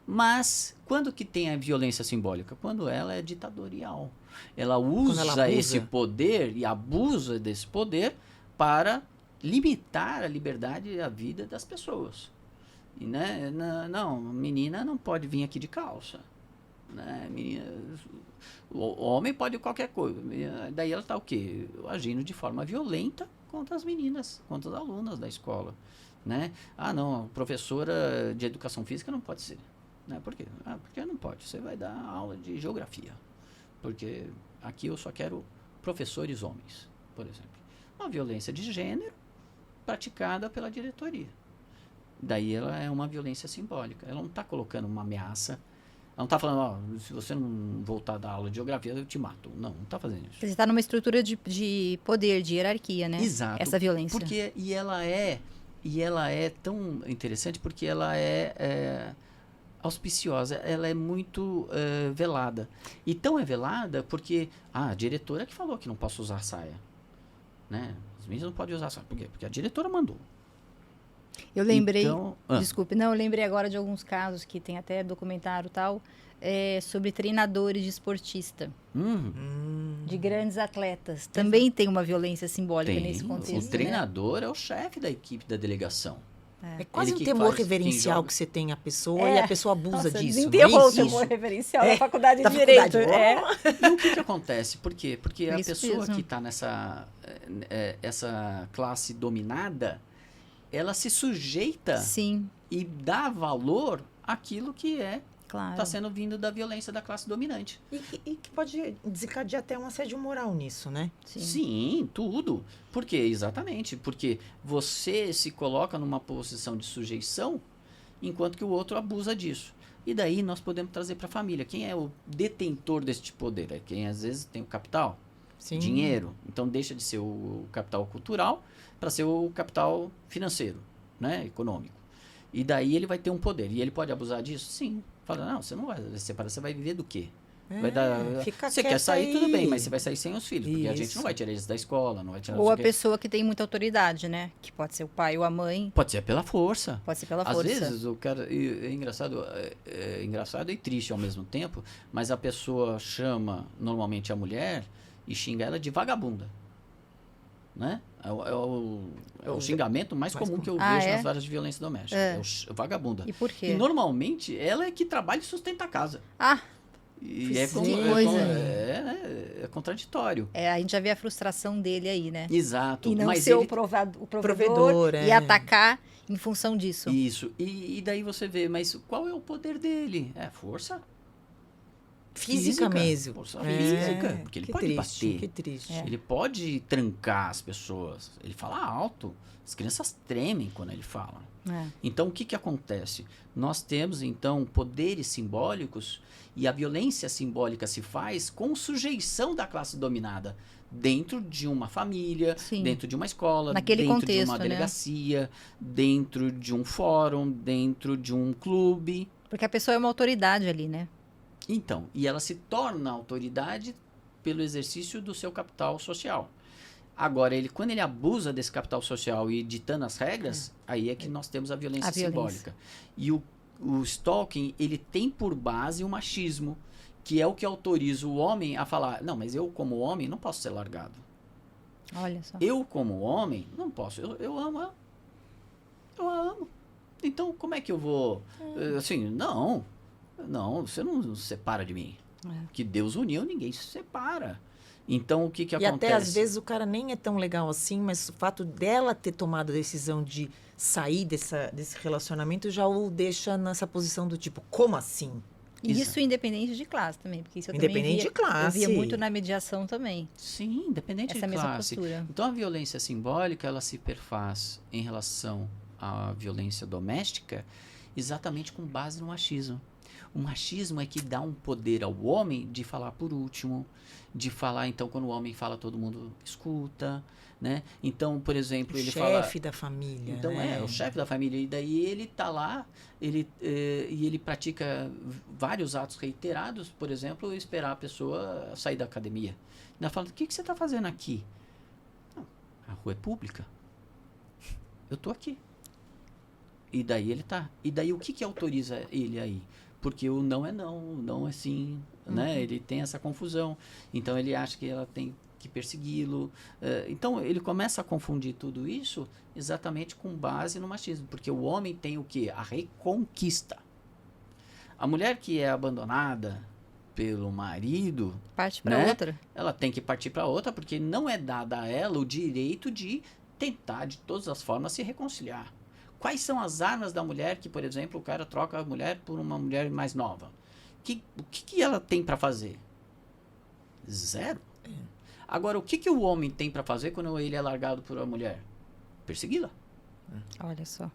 Mas quando que tem a violência simbólica? Quando ela é ditatorial. Ela usa esse poder e abusa desse poder para limitar a liberdade e a vida das pessoas. E, né, não, menina não pode vir aqui de calça. Né? Menina, o homem pode qualquer coisa. Daí ela está o quê? Agindo de forma violenta contra as meninas, contra as alunas da escola. Né? Ah, não, professora de educação física não pode ser. Né? Por quê? Ah, porque não pode. Você vai dar aula de geografia. Porque aqui eu só quero professores homens, por exemplo. Uma violência de gênero praticada pela diretoria. Daí ela é uma violência simbólica. Ela não está colocando uma ameaça. Ela não está falando, ó, se você não voltar a dar aula de geografia, eu te mato. Não está fazendo isso. Você está numa estrutura de poder, de hierarquia, né? Exato. Essa violência. Porque, e ela é tão interessante porque ela é auspiciosa, ela é muito velada. E tão é velada porque a diretora que falou que não posso usar saia. Né? As meninas não podem usar saia. Por quê? Porque a diretora mandou. Eu lembrei, Então, desculpe, não, eu lembrei agora de alguns casos que tem até documentário e tal, sobre treinadores de esportista, de grandes atletas. Também tem uma violência simbólica nesse contexto. O treinador é o chefe da equipe da delegação. É quase um temor reverencial que você tem a pessoa e a pessoa abusa disso. Desenterrou o temor reverencial na faculdade de Direito. E o que acontece? Por quê? Porque a pessoa que está nessa essa classe dominada, ela se sujeita e dá valor àquilo que está sendo vindo da violência da classe dominante. E que pode desencadear até um assédio moral nisso, né? Sim, tudo. Por quê? Exatamente. Porque você se coloca numa posição de sujeição, enquanto que o outro abusa disso. E daí nós podemos trazer para a família. Quem é o detentor deste poder? É quem às vezes tem o capital, dinheiro. Então deixa de ser o capital cultural para ser o capital financeiro, né? Econômico. E daí ele vai ter um poder. E ele pode abusar disso? Sim. Fala, não, você não vai separar, você vai viver do quê? Você quer sair, tudo bem, mas você vai sair sem os filhos. Porque a gente não vai tirar eles da escola, não vai tirar... Ou a pessoa que tem muita autoridade, né? Que pode ser o pai ou a mãe. Pode ser pela força. Pode ser pela força. Às vezes o cara... É engraçado e triste ao mesmo tempo, mas a pessoa chama normalmente a mulher e xinga ela de vagabunda. Né? É o xingamento mais comum que eu vejo nas varas de violência doméstica. É o vagabunda. E por quê? E normalmente ela é que trabalha e sustenta a casa. E é contraditório. A gente já vê a frustração dele aí, né? Exato. E não ser o provedor e atacar em função disso. Isso. E daí você vê, mas qual é o poder dele? É força? Física mesmo. Força física. Porque ele pode bater. Que triste. Ele pode trancar as pessoas. Ele fala alto. As crianças tremem quando ele fala. Então, o que acontece? Nós temos, então, poderes simbólicos e a violência simbólica se faz com sujeição da classe dominada dentro de uma família, dentro de uma escola, naquele dentro contexto, de uma delegacia, dentro de um fórum, dentro de um clube. Porque a pessoa é uma autoridade ali, né? Então, e ela se torna autoridade pelo exercício do seu capital social. Agora, quando ele abusa desse capital social e ditando as regras, aí é que nós temos a violência simbólica. E o stalking, ele tem por base o machismo, que é o que autoriza o homem a falar, não, mas eu como homem não posso ser largado. Olha só. Eu como homem não posso, eu amo ela. Eu a amo. Então, como é que eu vou... Assim, não, você não se separa de mim. Que Deus uniu, ninguém se separa. Então, o que E acontece? até às vezes o cara nem é tão legal assim, mas o fato dela ter tomado a decisão de sair desse relacionamento já o deixa nessa posição do tipo, como assim? E Exato. isso independente de classe também, porque isso eu Independente também via, de classe. eu via muito na mediação também, Sim, independente essa de mesma classe. postura. Então, a violência simbólica, ela se perfaz em relação à violência doméstica exatamente com base no machismo. O machismo é que dá um poder ao homem de falar por último, de falar, então, quando o homem fala, todo mundo escuta, né? Então, por exemplo, ele fala... Chefe da família, Então, né? o chefe da família. E daí ele tá lá, e ele pratica vários atos reiterados, por exemplo, esperar a pessoa sair da academia. Ainda fala, o que você está fazendo aqui? Não, a rua é pública. Eu tô aqui. E daí ele tá. E daí o que autoriza ele aí? Porque o não é não, o não é sim, né? Ele tem essa confusão. Então ele acha que ela tem que persegui-lo. Então ele começa a confundir tudo isso exatamente com base no machismo. Porque o homem tem o quê? A reconquista. A mulher que é abandonada pelo marido, Parte para né? outra. Ela tem que partir para outra, porque não é dado a ela o direito de tentar de todas as formas se reconciliar. Quais são as armas da mulher que, por exemplo, o cara troca a mulher por uma mulher mais nova? O que ela tem para fazer? Zero. Agora, o que o homem tem para fazer quando ele é largado por uma mulher? Persegui-la. Olha só.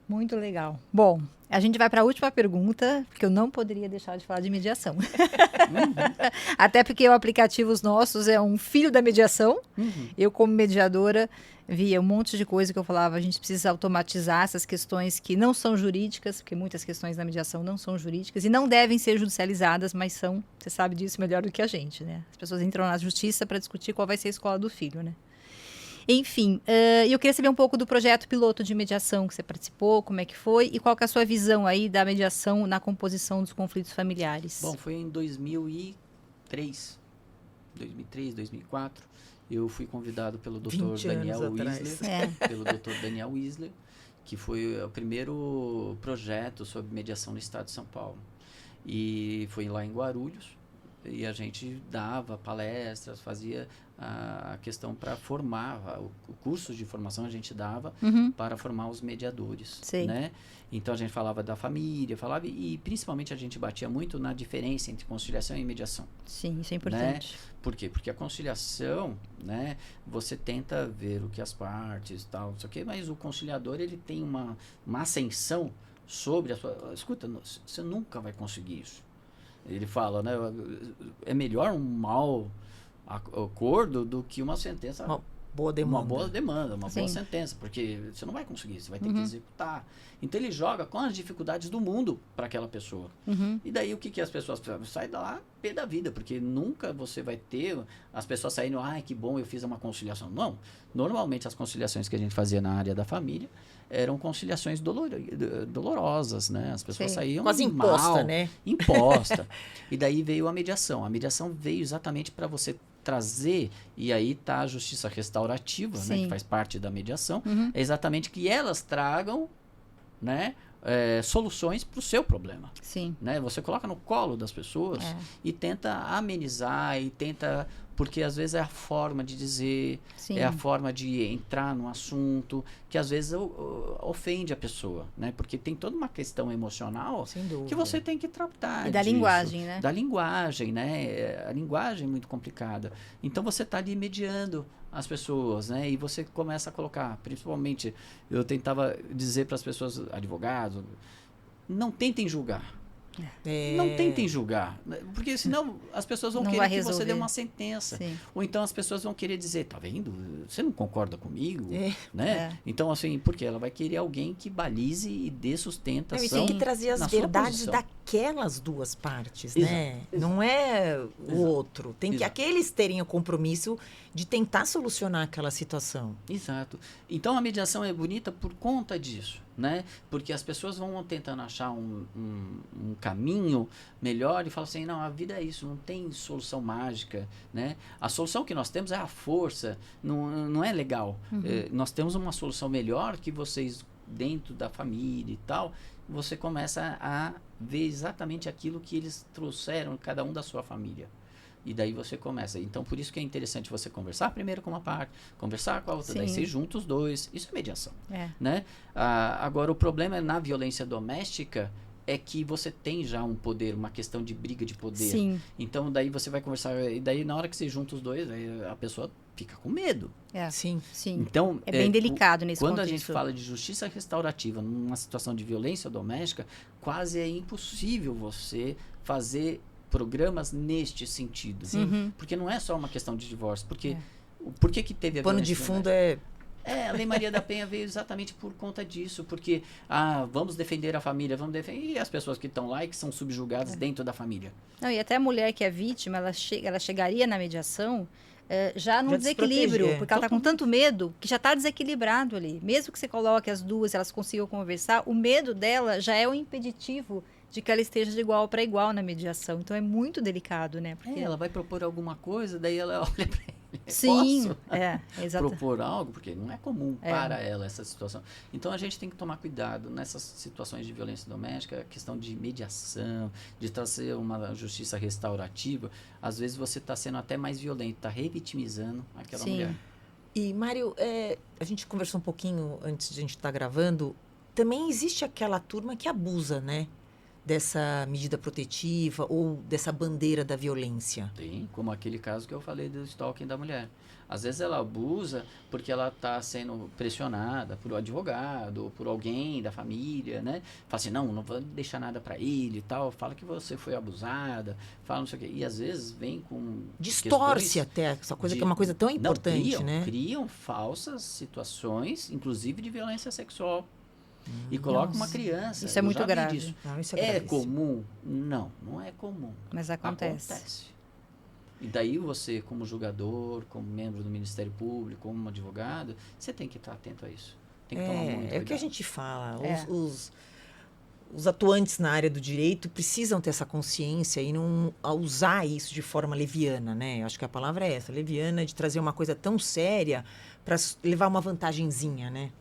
Muito legal. Bom, a gente vai para a última pergunta, porque eu não poderia deixar de falar de mediação. Até porque o aplicativo Os Nossos é um filho da mediação. Eu, como mediadora, via um monte de coisa que eu falava, a gente precisa automatizar essas questões que não são jurídicas, porque muitas questões da mediação não são jurídicas e não devem ser judicializadas, mas são, você sabe disso melhor do que a gente, né? As pessoas entram na justiça para discutir qual vai ser a escola do filho, né? Enfim, eu queria saber um pouco do projeto piloto de mediação que você participou, como é que foi e qual que é a sua visão aí da mediação na composição dos conflitos familiares. Bom, foi em 2003, 2004, eu fui convidado pelo Dr. Daniel Wisler, pelo Dr. Daniel Wisler, que foi o primeiro projeto sobre mediação no estado de São Paulo. E foi lá em Guarulhos, e a gente dava palestras, fazia a questão para formar, o curso de formação a gente dava para formar os mediadores, né? Então a gente falava da família, falava e principalmente a gente batia muito na diferença entre conciliação e mediação. Sim, isso é importante. Né? Por quê? Porque a conciliação, né, você tenta ver o que as partes, tal, não sei o quê, mas o conciliador ele tem uma ascensão sobre a sua... Escuta, você nunca vai conseguir isso. Ele fala, né, é melhor um mau acordo do que uma sentença... Uma boa demanda. Uma boa sentença, porque você não vai conseguir, você vai ter que executar. Então ele joga com as dificuldades do mundo para aquela pessoa. E daí o que as pessoas saem lá pé da vida, porque nunca você vai ter as pessoas saindo, ai que bom, eu fiz uma conciliação. Não, normalmente as conciliações que a gente fazia na área da família eram conciliações dolorosas, né? As pessoas saíam quase imposta, mal, né? Imposta. E daí veio a mediação. A mediação veio exatamente para você trazer, e aí está a justiça restaurativa, né, que faz parte da mediação, é exatamente que elas tragam, né, soluções para o seu problema. Sim. Né? Você coloca no colo das pessoas e tenta amenizar e tenta... Porque às vezes é a forma de dizer, é a forma de entrar no assunto, que às vezes ofende a pessoa, né? Porque tem toda uma questão emocional que você tem que tratar. E da linguagem, né? Da linguagem, né? A linguagem é muito complicada. Então você está ali mediando as pessoas, né? E você começa a colocar, principalmente, eu tentava dizer para as pessoas, advogados, não tentem julgar. Não tentem julgar, porque senão as pessoas vão querer que você dê uma sentença. Ou então as pessoas vão querer dizer, tá vendo? Você não concorda comigo? Né? Então, assim, porque ela vai querer alguém que balize e dê sustentação. E tem que trazer as verdades daquelas duas partes, né? Não é o outro. Tem que aqueles terem o compromisso de tentar solucionar aquela situação. Exato. Então a mediação é bonita por conta disso, né? Porque as pessoas vão tentando achar um caminho melhor e falam assim, não, a vida é isso, não tem solução mágica, né? A solução que nós temos é a força, não é legal. Nós temos uma solução melhor que vocês, dentro da família e tal, você começa a ver exatamente aquilo que eles trouxeram, cada um da sua família. E daí você começa. Então, por isso que é interessante você conversar primeiro com uma parte, conversar com a outra, daí Sim. você junta os dois. Isso é mediação, É. né? Agora, o problema na violência doméstica é que você tem já um poder, uma questão de briga de poder. Sim. Então, daí você vai conversar, e daí na hora que você junta os dois, aí a pessoa fica com medo. É. Sim. Sim. Então, É bem delicado nesse quando contexto. a gente fala de justiça restaurativa numa situação de violência doméstica, quase é impossível você fazer programas neste sentido. Uhum. Porque não é só uma questão de divórcio. Porque, É. por que teve a O pano de violência fundo doméstica? é... A Lei Maria da Penha veio exatamente por conta disso, porque vamos defender a família, vamos defender e as pessoas que estão lá e que são subjugadas dentro da família. Não, e até a mulher que é vítima, ela chegaria na mediação já num Já desequilíbrio, desproteger. porque ela está com tanto medo que já está desequilibrado ali. Mesmo que você coloque as duas, elas consigam conversar, o medo dela já é o impeditivo de que ela esteja de igual para igual na mediação. Então é muito delicado, né? Porque... Ela vai propor alguma coisa, daí ela olha para ele. Sim, Posso exato. propor algo? Porque não é comum para ela essa situação. Então a gente tem que tomar cuidado nessas situações de violência doméstica, a questão de mediação, de trazer uma justiça restaurativa. Às vezes você está sendo até mais violento, está revitimizando aquela Sim. mulher. E, Mário, a gente conversou um pouquinho antes de a gente estar gravando. Também existe aquela turma que abusa, né? Dessa medida protetiva ou dessa bandeira da violência. Tem, como aquele caso que eu falei do stalking da mulher. Às vezes ela abusa porque ela está sendo pressionada por um advogado ou por alguém da família, né? Fala assim, não vou deixar nada para ele e tal. Fala que você foi abusada, fala não sei o quê. E às vezes vem com Distorce até essa coisa que é uma coisa tão importante, né? Criam falsas situações, inclusive de violência sexual. E coloca uma criança. Isso é Eu muito já vi grave. disso. Não, isso É gravíssimo. comum? Não é comum. Mas acontece. E daí você, como julgador, como membro do Ministério Público, como advogado, você tem que estar atento a isso. Tem que tomar muito cuidado. É o que a gente fala. É. Os atuantes na área do direito precisam ter essa consciência e não usar isso de forma leviana, né? Eu acho que a palavra é essa, leviana, de trazer uma coisa tão séria para levar uma vantagenzinha, né?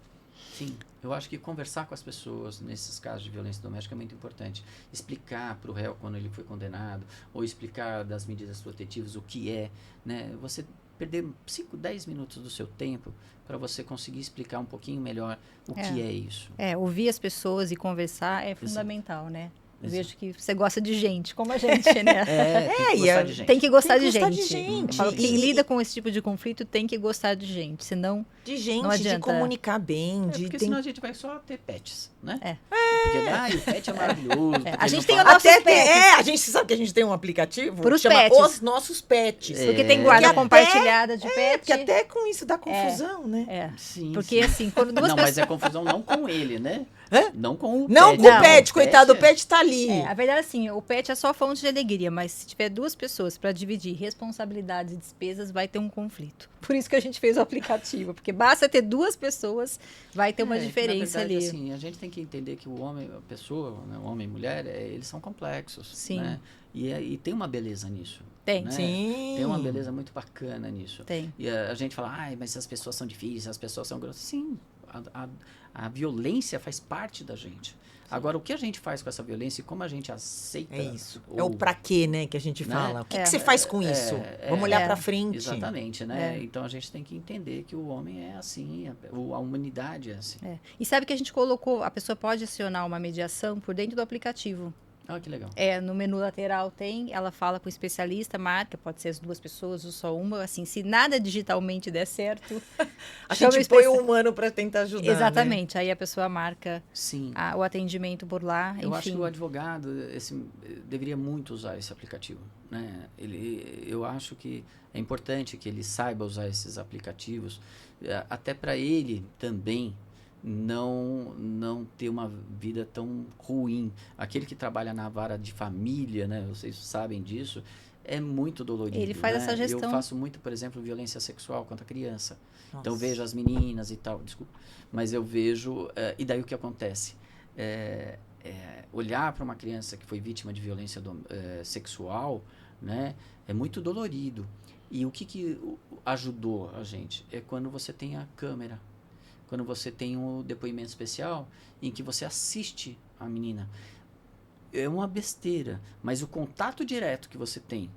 Sim, eu acho que conversar com as pessoas nesses casos de violência doméstica é muito importante. Explicar para o réu quando ele foi condenado, ou explicar das medidas protetivas o que é, né? Você perder 5, 10 minutos do seu tempo para você conseguir explicar um pouquinho melhor o que é isso. Ouvir as pessoas e conversar é fundamental, né? Eu Exato. vejo que você gosta de gente, como a gente, né? Tem que gostar de gente. Tem que gostar, Tem que gostar de, de gente. gente. Eu falo que quem lida com esse tipo de conflito tem que gostar de gente, senão De gente, não adianta. de comunicar bem, Porque senão a gente vai só ter pets, né? Porque, o pet é maravilhoso. A gente tem tem o nosso Até pets. a gente sabe que a gente tem um aplicativo Pros que chama pets. Os Nossos Pets. Porque tem guarda Que compartilhada de pet. Porque até com isso dá confusão, né? É. Sim, Porque assim, quando duas não, pessoas... mas é confusão não com ele, né? Hã? Não com o Não pet. com o Não, pet, coitado, o é- pet tá ali. A verdade é assim, o pet é só fonte de alegria, mas se tiver duas pessoas para dividir responsabilidades e despesas, vai ter um conflito. Por isso que a gente fez o aplicativo, porque basta ter duas pessoas, vai ter uma diferença na verdade, ali. assim, a gente tem que entender que o homem, a pessoa, né, o homem e mulher, eles são complexos. Sim. Né? E tem uma beleza nisso. Tem. Né? Sim. Tem uma beleza muito bacana nisso. Tem. E a gente fala, mas as pessoas são difíceis, as pessoas são grossas. Sim, a violência faz parte da gente. Agora, o que a gente faz com essa violência e como a gente aceita... É isso. ou- É o pra quê, né, que a gente Né? fala. O que, É. que você faz com isso? Vamos olhar pra frente. Exatamente, né? Então, a gente tem que entender que o homem é assim, a humanidade é assim. E sabe que a gente colocou, a pessoa pode acionar uma mediação por dentro do aplicativo. Ah, que legal. No menu lateral tem, ela fala com o especialista, marca, pode ser as duas pessoas ou só uma, assim, se nada digitalmente der certo, A chama gente o põe o especi- humano pra tentar ajudar. Exatamente, aí a pessoa marca Sim. o atendimento por lá, Eu acho enfim. que o advogado deveria muito usar esse aplicativo, né? Eu acho que é importante que ele saiba usar esses aplicativos, até para ele também não ter uma vida tão ruim. Aquele que trabalha na vara de família, né? Vocês sabem disso, é muito dolorido. Ele faz né? essa gestão. Eu faço muito, por exemplo, violência sexual contra a criança. Nossa. Então, eu vejo as meninas e tal, desculpa, mas eu vejo... e daí o que acontece? Olhar para uma criança que foi vítima de violência sexual, né, é muito dolorido. E o que ajudou a gente? É quando você tem a câmera, quando você tem um depoimento especial em que você assiste a menina. É uma besteira, mas o contato direto que você tem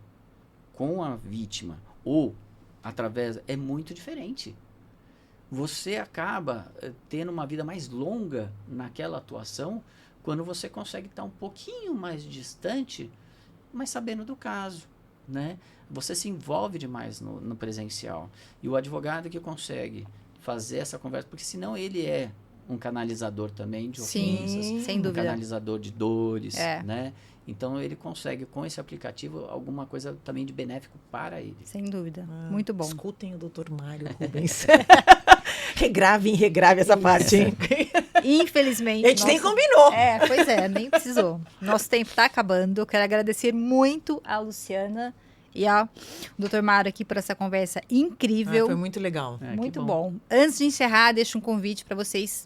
com a vítima ou através é muito diferente. Você acaba tendo uma vida mais longa naquela atuação quando você consegue estar um pouquinho mais distante, mas sabendo do caso, né? Você se envolve demais no presencial. E o advogado que consegue fazer essa conversa, porque senão ele é um canalizador também de ofensas, Sim, sem um dúvida. canalizador de dores, né? Então ele consegue com esse aplicativo alguma coisa também de benéfico para ele. Sem dúvida. Muito bom. Escutem o Dr. Mário Rubens. regrave essa parte, hein? Infelizmente. A gente nem combinou. Pois é, nem precisou. Nosso tempo está acabando. Eu quero agradecer muito a Luciana e ao Dr. Mário aqui por essa conversa incrível. Foi muito legal. Muito bom. Antes de encerrar, deixo um convite para vocês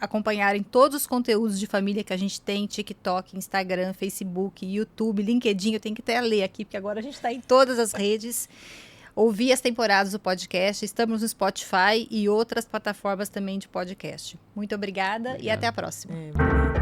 acompanharem todos os conteúdos de família que a gente tem, TikTok, Instagram, Facebook, YouTube, LinkedIn. Eu tenho que até ler aqui, porque agora a gente está em todas as redes. Ouvir as temporadas do podcast. Estamos no Spotify e outras plataformas também de podcast. Muito obrigada e até a próxima. Obrigada.